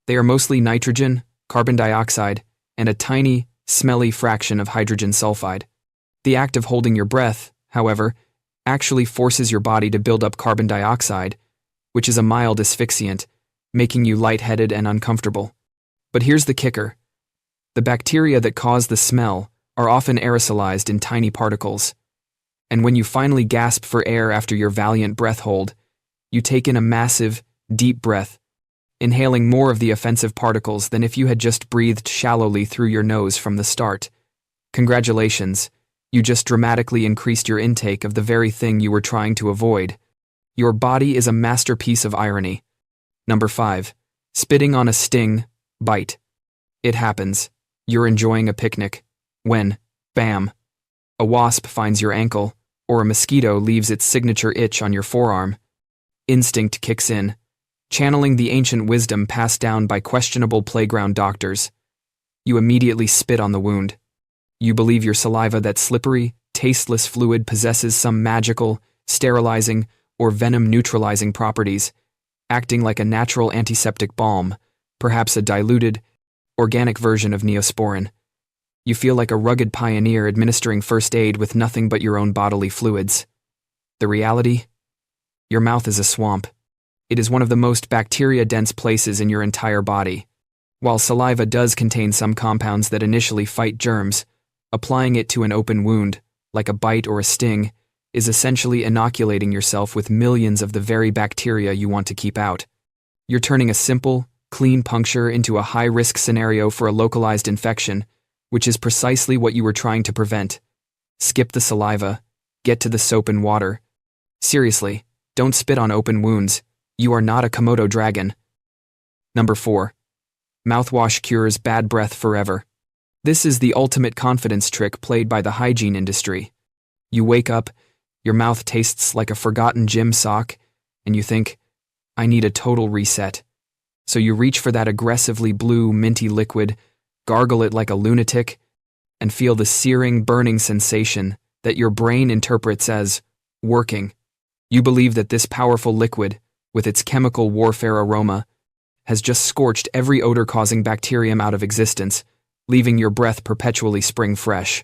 They are mostly nitrogen, carbon dioxide, and a tiny, smelly fraction of hydrogen sulfide. The act of holding your breath, however, actually forces your body to build up carbon dioxide, which is a mild asphyxiant, making you lightheaded and uncomfortable. But here's the kicker. The bacteria that cause the smell are often aerosolized in tiny particles. And when you finally gasp for air after your valiant breath hold, you take in a massive, deep breath, inhaling more of the offensive particles than if you had just breathed shallowly through your nose from the start. Congratulations, you just dramatically increased your intake of the very thing you were trying to avoid. Your body is a masterpiece of irony. Number 5. Spitting on a sting, bite. It happens. You're enjoying a picnic. When, bam, a wasp finds your ankle, or a mosquito leaves its signature itch on your forearm. Instinct kicks in, channeling the ancient wisdom passed down by questionable playground doctors. You immediately spit on the wound. You believe your saliva, that slippery, tasteless fluid, possesses some magical, sterilizing, or venom-neutralizing properties, acting like a natural antiseptic balm, perhaps a diluted, organic version of Neosporin. You feel like a rugged pioneer administering first aid with nothing but your own bodily fluids. The reality? Your mouth is a swamp. It is one of the most bacteria-dense places in your entire body. While saliva does contain some compounds that initially fight germs, applying it to an open wound, like a bite or a sting, is essentially inoculating yourself with millions of the very bacteria you want to keep out. You're turning a simple, clean puncture into a high-risk scenario for a localized infection, which is precisely what you were trying to prevent. Skip the saliva, get to the soap and water. Seriously, don't spit on open wounds. You are not a Komodo dragon. Number 4. Mouthwash cures bad breath forever. This is the ultimate confidence trick played by the hygiene industry. You wake up, your mouth tastes like a forgotten gym sock, and you think, I need a total reset. So you reach for that aggressively blue, minty liquid, gargle it like a lunatic, and feel the searing, burning sensation that your brain interprets as working. You believe that this powerful liquid, with its chemical warfare aroma, has just scorched every odor-causing bacterium out of existence, leaving your breath perpetually spring fresh.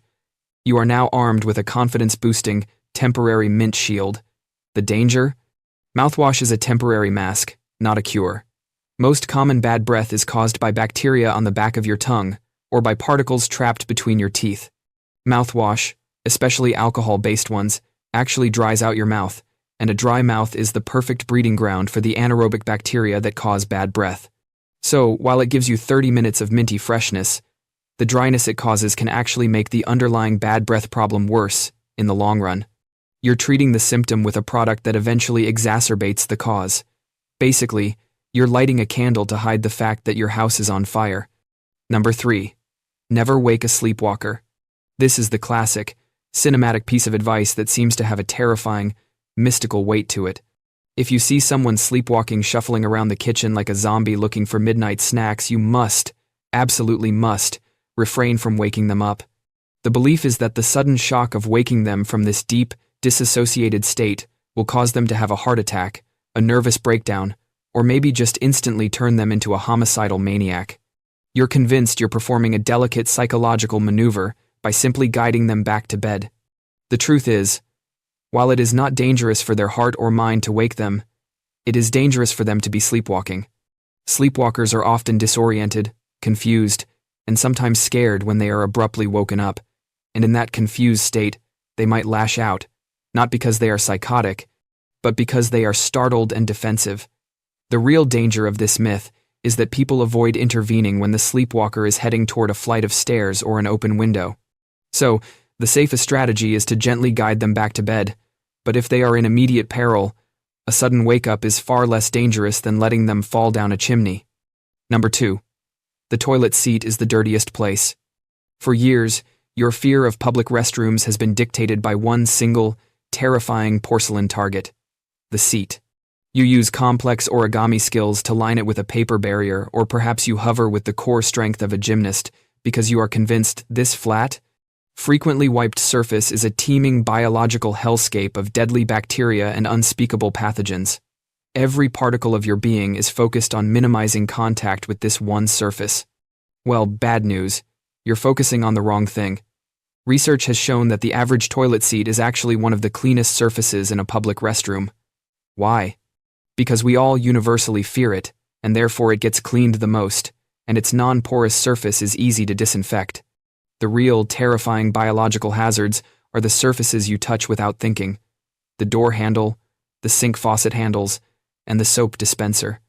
You are now armed with a confidence-boosting, temporary mint shield. The danger? Mouthwash is a temporary mask, not a cure. Most common bad breath is caused by bacteria on the back of your tongue, or by particles trapped between your teeth. Mouthwash, especially alcohol-based ones, actually dries out your mouth, and a dry mouth is the perfect breeding ground for the anaerobic bacteria that cause bad breath. So, while it gives you 30 minutes of minty freshness, the dryness it causes can actually make the underlying bad breath problem worse in the long run. You're treating the symptom with a product that eventually exacerbates the cause. Basically, you're lighting a candle to hide the fact that your house is on fire. Number 3. Never wake a sleepwalker. This is the classic, cinematic piece of advice that seems to have a terrifying, mystical weight to it. If you see someone sleepwalking, shuffling around the kitchen like a zombie looking for midnight snacks, you must, absolutely must, refrain from waking them up. The belief is that the sudden shock of waking them from this deep, disassociated state will cause them to have a heart attack, a nervous breakdown, or maybe just instantly turn them into a homicidal maniac. You're convinced you're performing a delicate psychological maneuver by simply guiding them back to bed. The truth is, while it is not dangerous for their heart or mind to wake them, it is dangerous for them to be sleepwalking. Sleepwalkers are often disoriented, confused, and sometimes scared when they are abruptly woken up, and in that confused state, they might lash out, not because they are psychotic, but because they are startled and defensive. The real danger of this myth is that people avoid intervening when the sleepwalker is heading toward a flight of stairs or an open window. So, the safest strategy is to gently guide them back to bed, but if they are in immediate peril, a sudden wake-up is far less dangerous than letting them fall down a chimney. Number 2. The toilet seat is the dirtiest place. For years, your fear of public restrooms has been dictated by one single, terrifying porcelain target: the seat. You use complex origami skills to line it with a paper barrier, or perhaps you hover with the core strength of a gymnast because you are convinced this flat, frequently wiped surface is a teeming biological hellscape of deadly bacteria and unspeakable pathogens. Every particle of your being is focused on minimizing contact with this one surface. Well, bad news. You're focusing on the wrong thing. Research has shown that the average toilet seat is actually one of the cleanest surfaces in a public restroom. Why? Because we all universally fear it, and therefore it gets cleaned the most, and its non-porous surface is easy to disinfect. The real, terrifying biological hazards are the surfaces you touch without thinking: the door handle, the sink faucet handles, and the soap dispenser.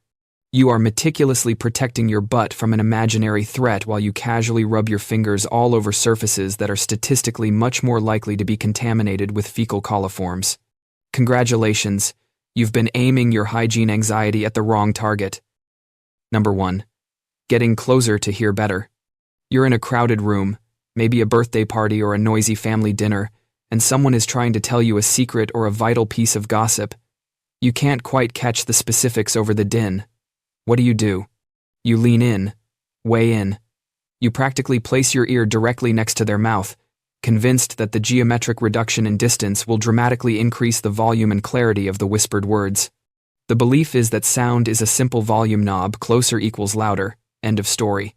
You are meticulously protecting your butt from an imaginary threat while you casually rub your fingers all over surfaces that are statistically much more likely to be contaminated with fecal coliforms. Congratulations, you've been aiming your hygiene anxiety at the wrong target. Number 1. Getting closer to hear better. You're in a crowded room, maybe a birthday party or a noisy family dinner, and someone is trying to tell you a secret or a vital piece of gossip. You can't quite catch the specifics over the din. What do? You lean in, weigh in. You practically place your ear directly next to their mouth, convinced that the geometric reduction in distance will dramatically increase the volume and clarity of the whispered words. The belief is that sound is a simple volume knob: closer equals louder, end of story.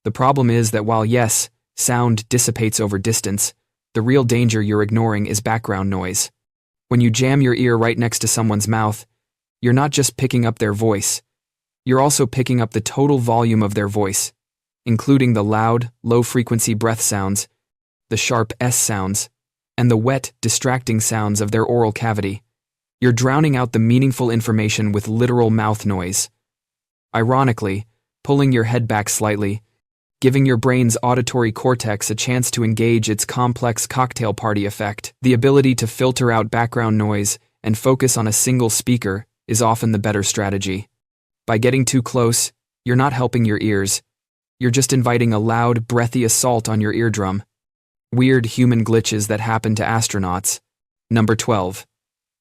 The problem is that while yes, sound dissipates over distance, the real danger you're ignoring is background noise. When you jam your ear right next to someone's mouth, you're not just picking up their voice, you're also picking up the total volume of their voice, including the loud, low-frequency breath sounds, the sharp S sounds, and the wet, distracting sounds of their oral cavity. You're drowning out the meaningful information with literal mouth noise. Ironically, pulling your head back slightly, giving your brain's auditory cortex a chance to engage its complex cocktail party effect. The ability to filter out background noise and focus on a single speaker is often the better strategy. By getting too close, You're not helping your ears. You're just inviting a loud, breathy assault on your eardrum. Weird human glitches that happen to astronauts. Number 12.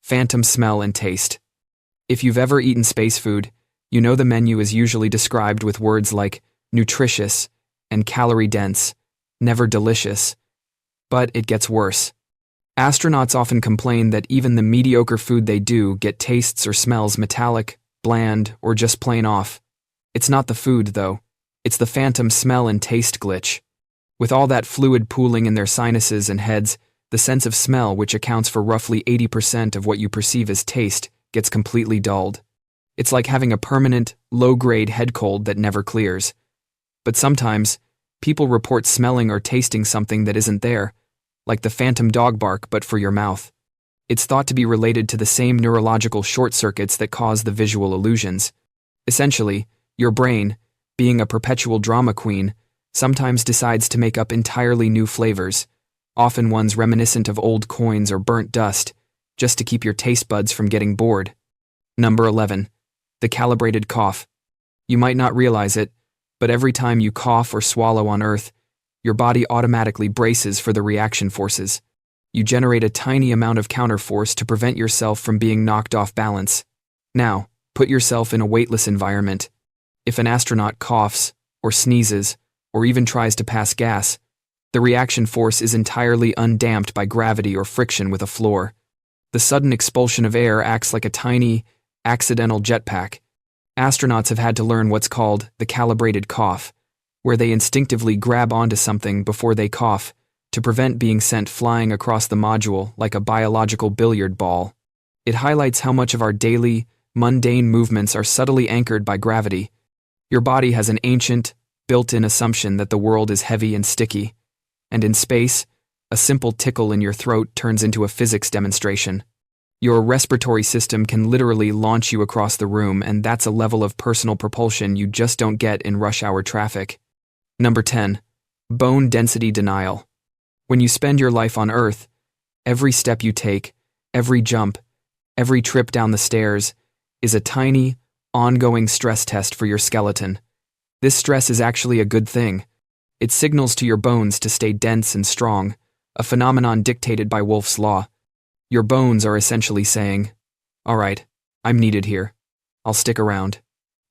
Phantom smell and taste. If you've ever eaten space food, you know the menu is usually described with words like nutritious and calorie-dense, never delicious. But it gets worse. Astronauts often complain that even the mediocre food they do get tastes or smells metallic, bland, or just plain off. It's not the food, though. It's the phantom smell and taste glitch. With all that fluid pooling in their sinuses and heads, the sense of smell, which accounts for roughly 80% of what you perceive as taste, gets completely dulled. It's like having a permanent, low-grade head cold that never clears. But sometimes, people report smelling or tasting something that isn't there, like the phantom dog bark but for your mouth. It's thought to be related to the same neurological short circuits that cause the visual illusions. Essentially, your brain, being a perpetual drama queen, sometimes decides to make up entirely new flavors, often ones reminiscent of old coins or burnt dust, just to keep your taste buds from getting bored. Number 11. The calibrated cough. You might not realize it, but every time you cough or swallow on Earth, your body automatically braces for the reaction forces. You generate a tiny amount of counterforce to prevent yourself from being knocked off balance. Now, put yourself in a weightless environment. If an astronaut coughs, or sneezes, or even tries to pass gas, the reaction force is entirely undamped by gravity or friction with a floor. The sudden expulsion of air acts like a tiny, accidental jetpack. Astronauts have had to learn what's called the calibrated cough, where they instinctively grab onto something before they cough to prevent being sent flying across the module like a biological billiard ball. It highlights how much of our daily, mundane movements are subtly anchored by gravity. Your body has an ancient, built-in assumption that the world is heavy and sticky, and in space, a simple tickle in your throat turns into a physics demonstration. Your respiratory system can literally launch you across the room, and that's a level of personal propulsion you just don't get in rush hour traffic. Number 10. Bone density denial. When you spend your life on Earth, every step you take, every jump, every trip down the stairs, is a tiny, ongoing stress test for your skeleton. This stress is actually a good thing. It signals to your bones to stay dense and strong, a phenomenon dictated by Wolff's Law. Your bones are essentially saying, "All right, I'm needed here. I'll stick around."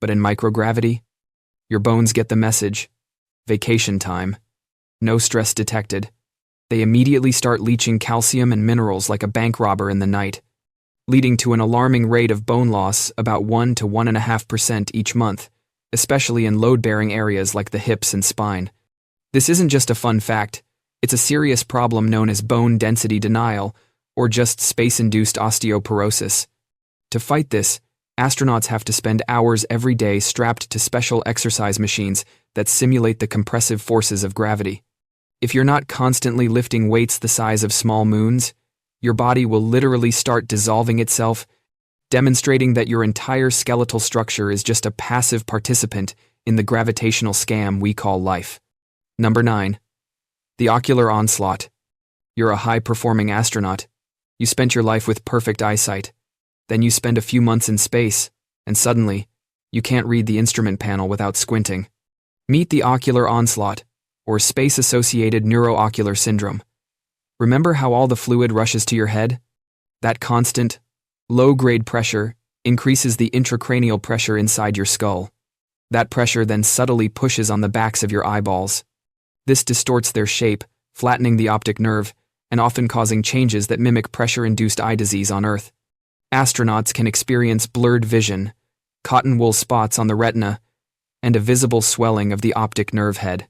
But in microgravity, your bones get the message. Vacation time. No stress detected. They immediately start leaching calcium and minerals like a bank robber in the night, leading to an alarming rate of bone loss about 1 to 1.5% each month, especially in load-bearing areas like the hips and spine. This isn't just a fun fact, it's a serious problem known as bone density denial, or just space-induced osteoporosis. To fight this, astronauts have to spend hours every day strapped to special exercise machines that simulate the compressive forces of gravity. If you're not constantly lifting weights the size of small moons, your body will literally start dissolving itself, demonstrating that your entire skeletal structure is just a passive participant in the gravitational scam we call life. Number 9. The ocular onslaught. You're a high-performing astronaut. You spent your life with perfect eyesight. Then you spend a few months in space, and suddenly, you can't read the instrument panel without squinting. Meet the ocular onslaught, or space-associated neuroocular syndrome. Remember how all the fluid rushes to your head? That constant, low-grade pressure increases the intracranial pressure inside your skull. That pressure then subtly pushes on the backs of your eyeballs. This distorts their shape, flattening the optic nerve, and often causing changes that mimic pressure-induced eye disease on Earth. Astronauts can experience blurred vision, cotton wool spots on the retina, and a visible swelling of the optic nerve head.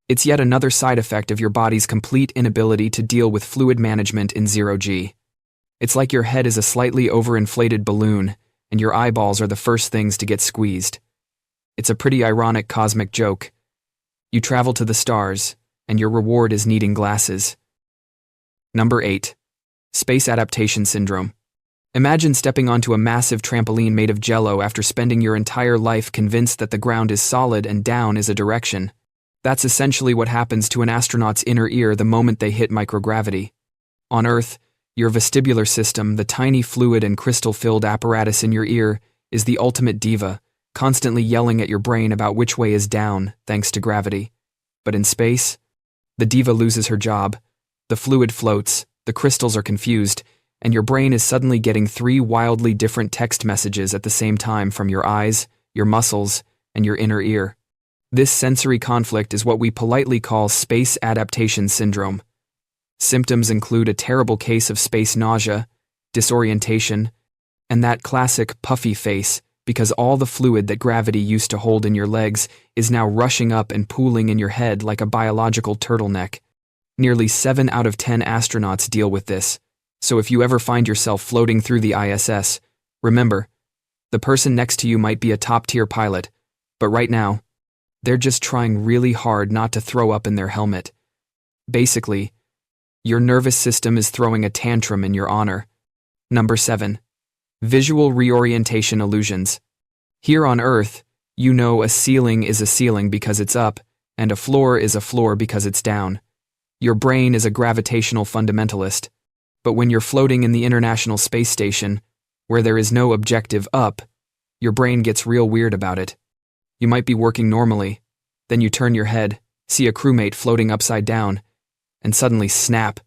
It's yet another side effect of your body's complete inability to deal with fluid management in zero-G. It's like your head is a slightly overinflated balloon, and your eyeballs are the first things to get squeezed. It's a pretty ironic cosmic joke. You travel to the stars, and your reward is needing glasses. Number 8. Space adaptation syndrome. Imagine stepping onto a massive trampoline made of jello after spending your entire life convinced that the ground is solid and down is a direction. That's essentially what happens to an astronaut's inner ear the moment they hit microgravity. On Earth, your vestibular system, the tiny fluid and crystal-filled apparatus in your ear, is the ultimate diva, constantly yelling at your brain about which way is down thanks to gravity. But in space, the diva loses her job, the fluid floats, the crystals are confused, and your brain is suddenly getting 3 wildly different text messages at the same time from your eyes, your muscles, and your inner ear. This sensory conflict is what we politely call space adaptation syndrome. Symptoms include a terrible case of space nausea, disorientation, and that classic puffy face because all the fluid that gravity used to hold in your legs is now rushing up and pooling in your head like a biological turtleneck. Nearly 7 out of 10 astronauts deal with this, so if you ever find yourself floating through the ISS, remember, the person next to you might be a top-tier pilot, but right now, they're just trying really hard not to throw up in their helmet. Basically, your nervous system is throwing a tantrum in your honor. Number 7. Visual reorientation illusions. Here on Earth, you know a ceiling is a ceiling because it's up, and a floor is a floor because it's down. Your brain is a gravitational fundamentalist. But when you're floating in the International Space Station, where there is no objective up, your brain gets real weird about it. You might be working normally, then you turn your head, see a crewmate floating upside down, and suddenly snap.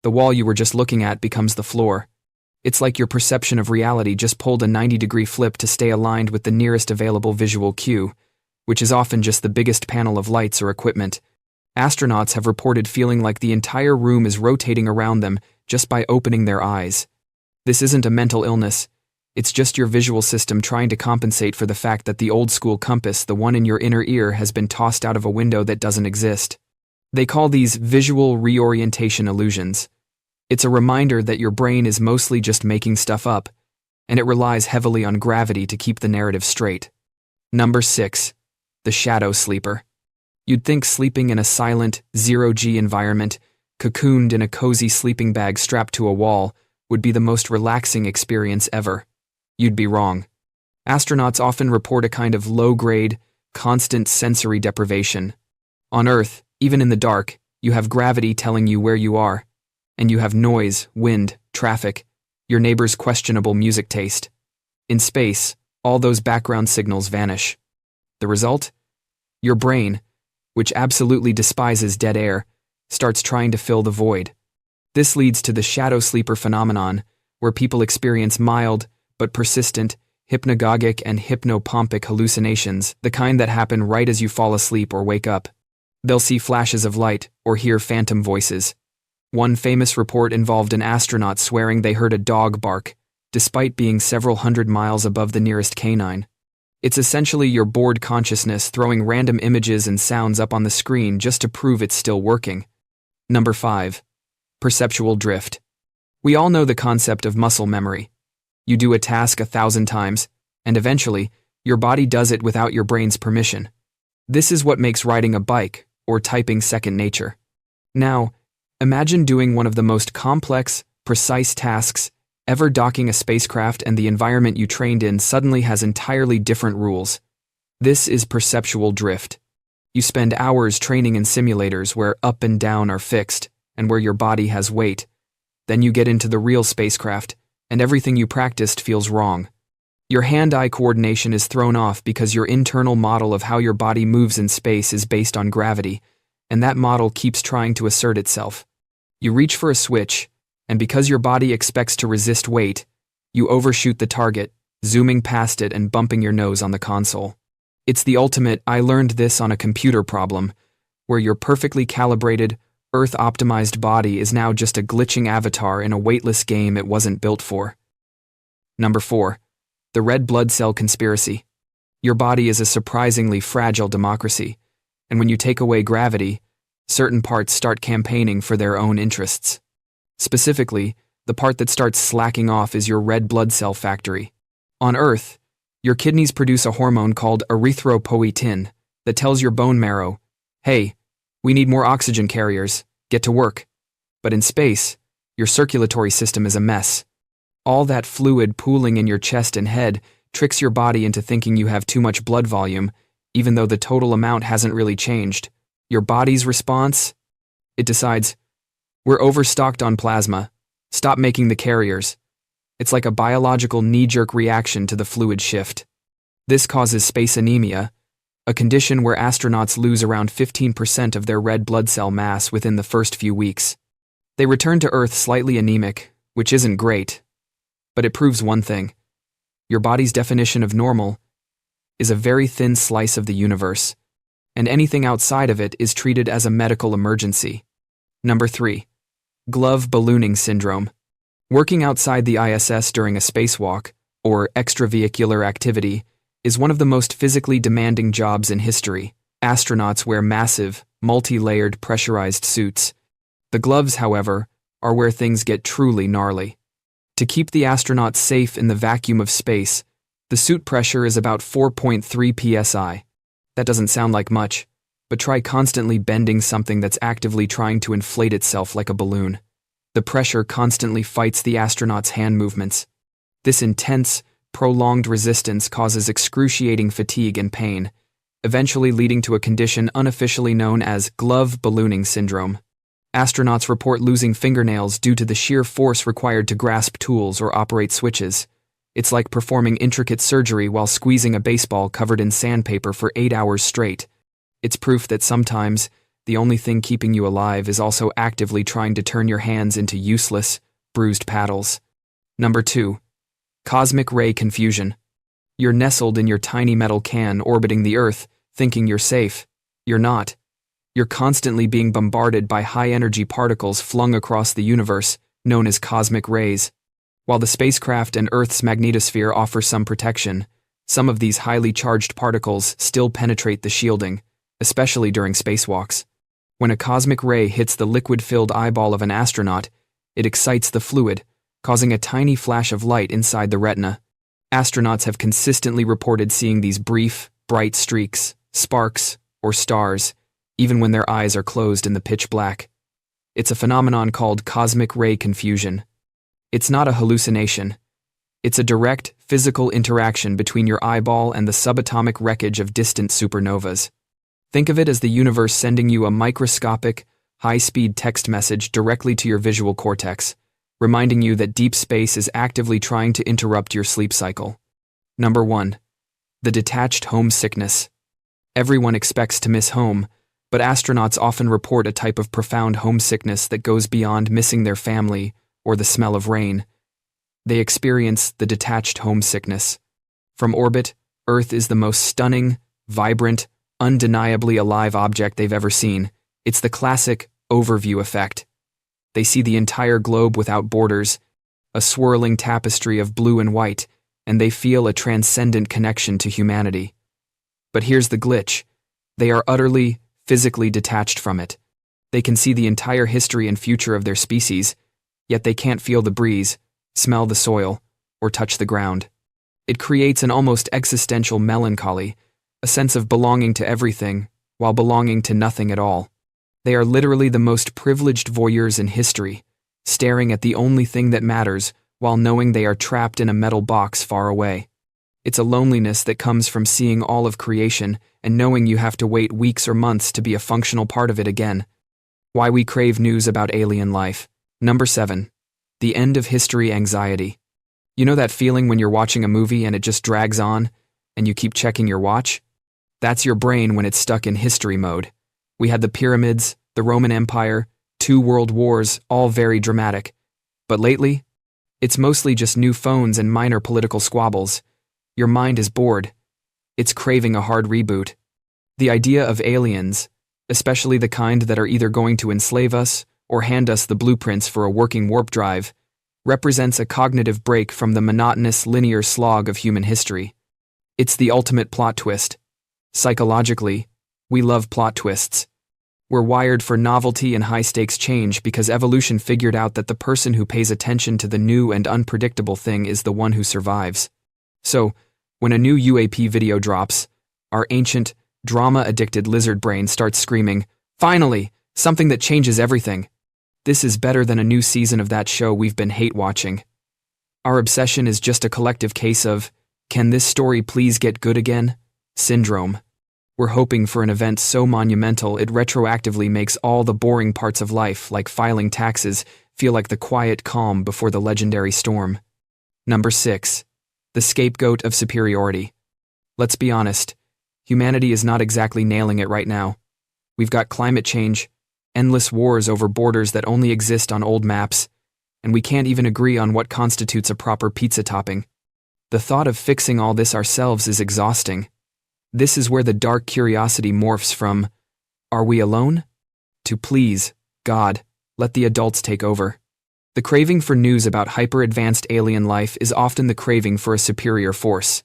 The wall you were just looking at becomes the floor. It's like your perception of reality just pulled a 90-degree flip to stay aligned with the nearest available visual cue, which is often just the biggest panel of lights or equipment. Astronauts have reported feeling like the entire room is rotating around them just by opening their eyes. This isn't a mental illness, it's just your visual system trying to compensate for the fact that the old-school compass, the one in your inner ear, has been tossed out of a window that doesn't exist. They call these visual reorientation illusions. It's a reminder that your brain is mostly just making stuff up, and it relies heavily on gravity to keep the narrative straight. Number 6. The shadow sleeper. You'd think sleeping in a silent, zero-G environment, cocooned in a cozy sleeping bag strapped to a wall, would be the most relaxing experience ever. You'd be wrong. Astronauts often report a kind of low-grade, constant sensory deprivation. On Earth, even in the dark, you have gravity telling you where you are, and you have noise, wind, traffic, your neighbor's questionable music taste. In space, all those background signals vanish. The result? Your brain, which absolutely despises dead air, starts trying to fill the void. This leads to the shadow sleeper phenomenon, where people experience mild, but persistent, hypnagogic and hypnopompic hallucinations, the kind that happen right as you fall asleep or wake up. They'll see flashes of light or hear phantom voices. One famous report involved an astronaut swearing they heard a dog bark, despite being several hundred miles above the nearest canine. It's essentially your bored consciousness throwing random images and sounds up on the screen just to prove it's still working. Number 5. Perceptual drift. We all know the concept of muscle memory. You do a task 1,000 times, and eventually, your body does it without your brain's permission. This is what makes riding a bike or typing second nature. Now, imagine doing one of the most complex, precise tasks ever. Docking a spacecraft and the environment you trained in suddenly has entirely different rules. This is perceptual drift. You spend hours training in simulators where up and down are fixed and where your body has weight. Then you get into the real spacecraft, and everything you practiced feels wrong. Your hand-eye coordination is thrown off because your internal model of how your body moves in space is based on gravity, and that model keeps trying to assert itself. You reach for a switch, and because your body expects to resist weight, you overshoot the target, zooming past it and bumping your nose on the console. It's the ultimate "I learned this on a computer" problem, where your perfectly calibrated, Earth-optimized body is now just a glitching avatar in a weightless game it wasn't built for. Number 4. The red blood cell conspiracy. Your body is a surprisingly fragile democracy, and when you take away gravity, certain parts start campaigning for their own interests. Specifically, the part that starts slacking off is your red blood cell factory. On Earth, your kidneys produce a hormone called erythropoietin that tells your bone marrow, "Hey, we need more oxygen carriers, get to work." But in space, your circulatory system is a mess. All that fluid pooling in your chest and head tricks your body into thinking you have too much blood volume, even though the total amount hasn't really changed. Your body's response? It decides, "We're overstocked on plasma. Stop making the carriers." It's like a biological knee-jerk reaction to the fluid shift. This causes space anemia, a condition where astronauts lose around 15% of their red blood cell mass within the first few weeks. They return to Earth slightly anemic, which isn't great, but it proves one thing. Your body's definition of normal is a very thin slice of the universe, and anything outside of it is treated as a medical emergency. Number 3. Glove ballooning syndrome. Working outside the ISS during a spacewalk, or extravehicular activity, is one of the most physically demanding jobs in history. Astronauts wear massive, multi-layered pressurized suits. The gloves, however, are where things get truly gnarly. To keep the astronauts safe in the vacuum of space, the suit pressure is about 4.3 psi. That doesn't sound like much, but try constantly bending something that's actively trying to inflate itself like a balloon. The pressure constantly fights the astronauts' hand movements. This intense, prolonged resistance causes excruciating fatigue and pain, eventually leading to a condition unofficially known as glove ballooning syndrome. Astronauts report losing fingernails due to the sheer force required to grasp tools or operate switches. It's like performing intricate surgery while squeezing a baseball covered in sandpaper for 8 hours straight. It's proof that sometimes the only thing keeping you alive is also actively trying to turn your hands into useless, bruised paddles. Number 2. Cosmic ray confusion. You're nestled in your tiny metal can orbiting the Earth, thinking you're safe. You're not. You're constantly being bombarded by high-energy particles flung across the universe, known as cosmic rays. While the spacecraft and Earth's magnetosphere offer some protection, some of these highly charged particles still penetrate the shielding, especially during spacewalks. When a cosmic ray hits the liquid-filled eyeball of an astronaut, it excites the fluid, causing a tiny flash of light inside the retina. Astronauts have consistently reported seeing these brief, bright streaks, sparks, or stars, even when their eyes are closed in the pitch black. It's a phenomenon called cosmic ray confusion. It's not a hallucination. It's a direct, physical interaction between your eyeball and the subatomic wreckage of distant supernovas. Think of it as the universe sending you a microscopic, high-speed text message directly to your visual cortex, reminding you that deep space is actively trying to interrupt your sleep cycle. Number 1. The detached homesickness. Everyone expects to miss home, but astronauts often report a type of profound homesickness that goes beyond missing their family or the smell of rain. They experience the detached homesickness. From orbit, Earth is the most stunning, vibrant, undeniably alive object they've ever seen. It's the classic overview effect. They see the entire globe without borders, a swirling tapestry of blue and white, and they feel a transcendent connection to humanity. But here's the glitch. They are utterly, physically detached from it. They can see the entire history and future of their species, yet they can't feel the breeze, smell the soil, or touch the ground. It creates an almost existential melancholy, a sense of belonging to everything, while belonging to nothing at all. They are literally the most privileged voyeurs in history, staring at the only thing that matters while knowing they are trapped in a metal box far away. It's a loneliness that comes from seeing all of creation and knowing you have to wait weeks or months to be a functional part of it again. Why we crave news about alien life. Number 7. The end of history anxiety. You know that feeling when you're watching a movie and it just drags on, and you keep checking your watch? That's your brain when it's stuck in history mode. We had the pyramids, the Roman Empire, 2 world wars, all very dramatic. But lately, it's mostly just new phones and minor political squabbles. Your mind is bored. It's craving a hard reboot. The idea of aliens, especially the kind that are either going to enslave us or hand us the blueprints for a working warp drive, represents a cognitive break from the monotonous linear slog of human history. It's the ultimate plot twist. Psychologically, we love plot twists. We're wired for novelty and high-stakes change because evolution figured out that the person who pays attention to the new and unpredictable thing is the one who survives. So, when a new UAP video drops, our ancient, drama-addicted lizard brain starts screaming, "Finally! Something that changes everything!" This is better than a new season of that show we've been hate-watching. Our obsession is just a collective case of, "Can this story please get good again?" syndrome. We're hoping for an event so monumental it retroactively makes all the boring parts of life, like filing taxes, feel like the quiet calm before the legendary storm. Number 6. The scapegoat of superiority. Let's be honest, humanity is not exactly nailing it right now. We've got climate change, endless wars over borders that only exist on old maps, and we can't even agree on what constitutes a proper pizza topping. The thought of fixing all this ourselves is exhausting. This is where the dark curiosity morphs from, "Are we alone?" to "Please, God, let the adults take over." The craving for news about hyper-advanced alien life is often the craving for a superior force.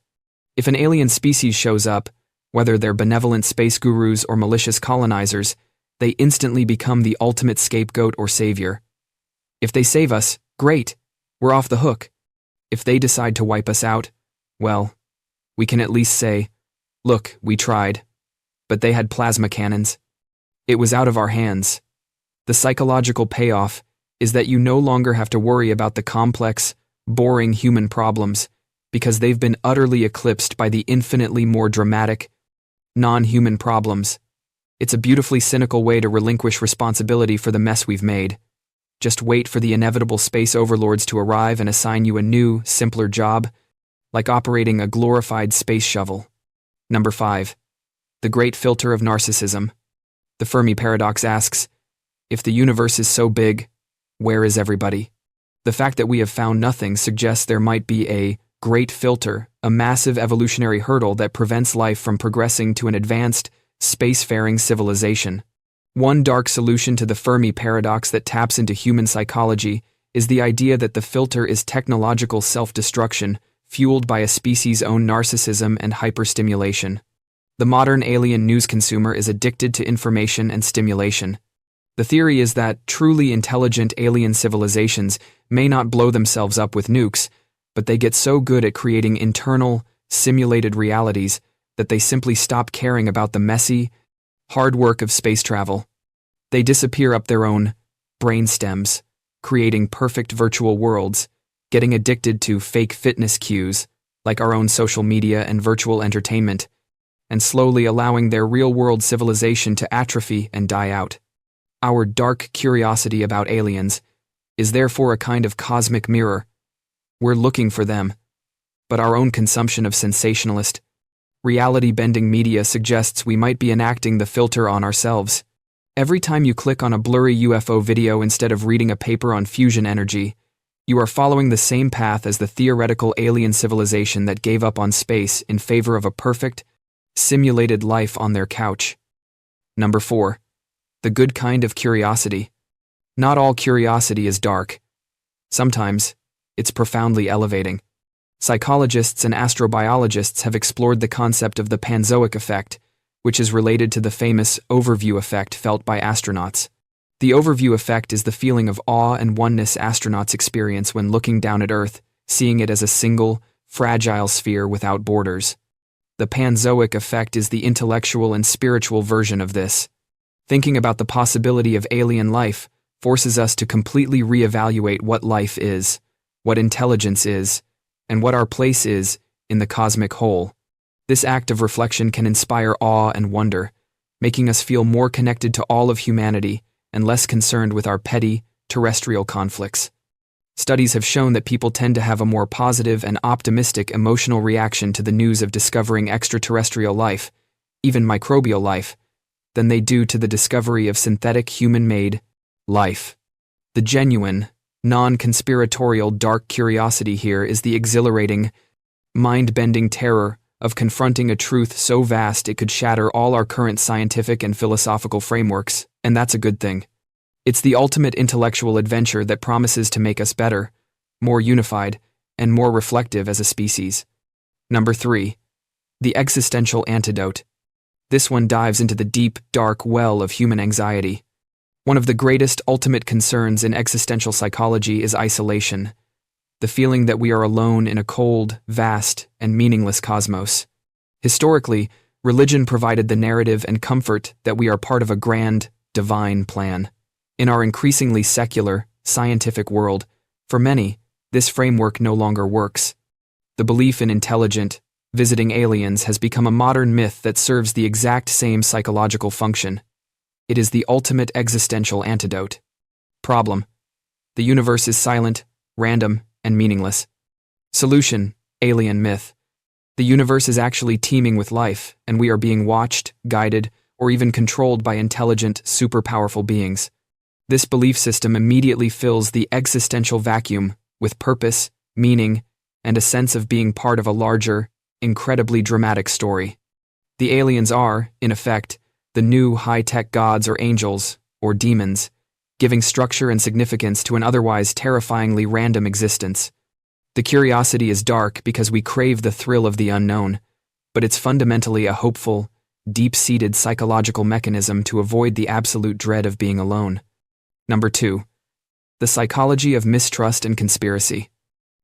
If an alien species shows up, whether they're benevolent space gurus or malicious colonizers, they instantly become the ultimate scapegoat or savior. If they save us, great, we're off the hook. If they decide to wipe us out, well, we can at least say, "Look, we tried. But they had plasma cannons. It was out of our hands." The psychological payoff is that you no longer have to worry about the complex, boring human problems because they've been utterly eclipsed by the infinitely more dramatic, non-human problems. It's a beautifully cynical way to relinquish responsibility for the mess we've made. Just wait for the inevitable space overlords to arrive and assign you a new, simpler job, like operating a glorified space shovel. Number 5. The Great Filter of Narcissism. The Fermi Paradox asks, if the universe is so big, where is everybody? The fact that we have found nothing suggests there might be a great filter, a massive evolutionary hurdle that prevents life from progressing to an advanced, spacefaring civilization. One dark solution to the Fermi paradox that taps into human psychology is the idea that the filter is technological self-destruction, fueled by a species' own narcissism and hyperstimulation. The modern alien news consumer is addicted to information and stimulation. The theory is that truly intelligent alien civilizations may not blow themselves up with nukes, but they get so good at creating internal, simulated realities that they simply stop caring about the messy, hard work of space travel. They disappear up their own brainstems, creating perfect virtual worlds, getting addicted to fake fitness cues, like our own social media and virtual entertainment, and slowly allowing their real-world civilization to atrophy and die out. Our dark curiosity about aliens is therefore a kind of cosmic mirror. We're looking for them, but our own consumption of sensationalist, reality-bending media suggests we might be enacting the filter on ourselves. Every time you click on a blurry UFO video instead of reading a paper on fusion energy, you are following the same path as the theoretical alien civilization that gave up on space in favor of a perfect, simulated life on their couch. Number 4. The good kind of curiosity. Not all curiosity is dark. Sometimes, it's profoundly elevating. Psychologists and astrobiologists have explored the concept of the Panzoic effect, which is related to the famous overview effect felt by astronauts. The overview effect is the feeling of awe and oneness astronauts experience when looking down at Earth, seeing it as a single, fragile sphere without borders. The Panzoic effect is the intellectual and spiritual version of this. Thinking about the possibility of alien life forces us to completely reevaluate what life is, what intelligence is, and what our place is in the cosmic whole. This act of reflection can inspire awe and wonder, making us feel more connected to all of humanity and less concerned with our petty, terrestrial conflicts. Studies have shown that people tend to have a more positive and optimistic emotional reaction to the news of discovering extraterrestrial life, even microbial life, than they do to the discovery of synthetic human-made life. The genuine, non-conspiratorial dark curiosity here is the exhilarating, mind-bending terror of confronting a truth so vast it could shatter all our current scientific and philosophical frameworks, and that's a good thing. It's the ultimate intellectual adventure that promises to make us better, more unified, and more reflective as a species. Number 3. The existential antidote. This one dives into the deep, dark well of human anxiety. One of the greatest ultimate concerns in existential psychology is isolation, the feeling that we are alone in a cold, vast, and meaningless cosmos. Historically, religion provided the narrative and comfort that we are part of a grand, divine plan. In our increasingly secular, scientific world, for many, this framework no longer works. The belief in intelligent, visiting aliens has become a modern myth that serves the exact same psychological function. It is the ultimate existential antidote. Problem: the universe is silent, random, and meaningless. Solution: alien myth. The universe is actually teeming with life, and we are being watched, guided, or even controlled by intelligent, super-powerful beings. This belief system immediately fills the existential vacuum with purpose, meaning, and a sense of being part of a larger, incredibly dramatic story. The aliens are, in effect, the new high-tech gods or angels, or demons, giving structure and significance to an otherwise terrifyingly random existence. The curiosity is dark because we crave the thrill of the unknown, but it's fundamentally a hopeful, deep-seated psychological mechanism to avoid the absolute dread of being alone. Number 2. The psychology of mistrust and conspiracy.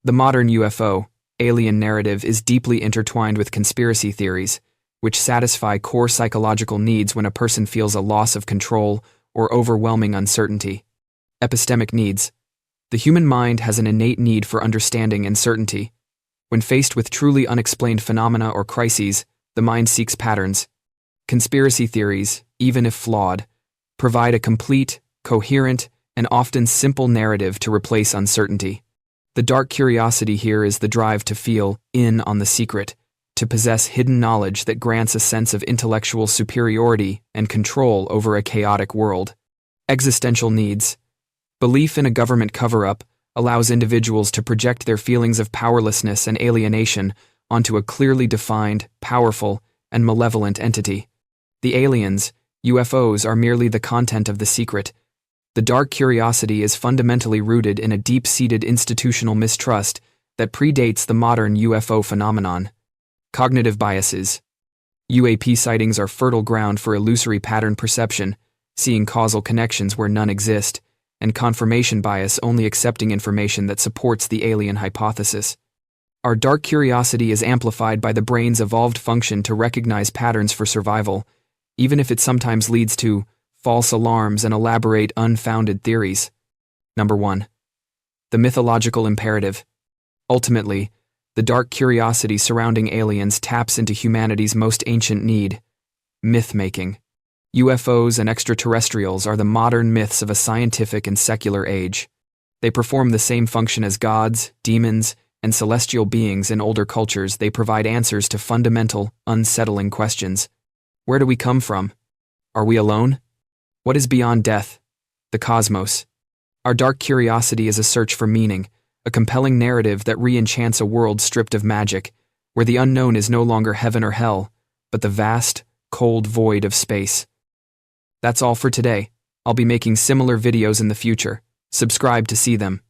The modern UFO, alien narrative is deeply intertwined with conspiracy theories, which satisfy core psychological needs when a person feels a loss of control or overwhelming uncertainty. Epistemic needs. The human mind has an innate need for understanding and certainty. When faced with truly unexplained phenomena or crises, the mind seeks patterns. Conspiracy theories, even if flawed, provide a complete, coherent, and often simple narrative to replace uncertainty. The dark curiosity here is the drive to feel in on the secret, to possess hidden knowledge that grants a sense of intellectual superiority and control over a chaotic world. Existential needs. Belief in a government cover-up allows individuals to project their feelings of powerlessness and alienation onto a clearly defined, powerful, and malevolent entity. The aliens, UFOs, are merely the content of the secret. The dark curiosity is fundamentally rooted in a deep-seated institutional mistrust that predates the modern UFO phenomenon. Cognitive biases. UAP sightings are fertile ground for illusory pattern perception, seeing causal connections where none exist, and confirmation bias, only accepting information that supports the alien hypothesis. Our dark curiosity is amplified by the brain's evolved function to recognize patterns for survival, even if it sometimes leads to false alarms and elaborate, unfounded theories. Number 1. The mythological imperative. Ultimately, the dark curiosity surrounding aliens taps into humanity's most ancient need: myth-making. UFOs and extraterrestrials are the modern myths of a scientific and secular age. They perform the same function as gods, demons, and celestial beings in older cultures. They provide answers to fundamental, unsettling questions. Where do we come from? Are we alone? What is beyond death? The cosmos. Our dark curiosity is a search for meaning, a compelling narrative that re-enchants a world stripped of magic, where the unknown is no longer heaven or hell, but the vast, cold void of space. That's all for today. I'll be making similar videos in the future. Subscribe to see them.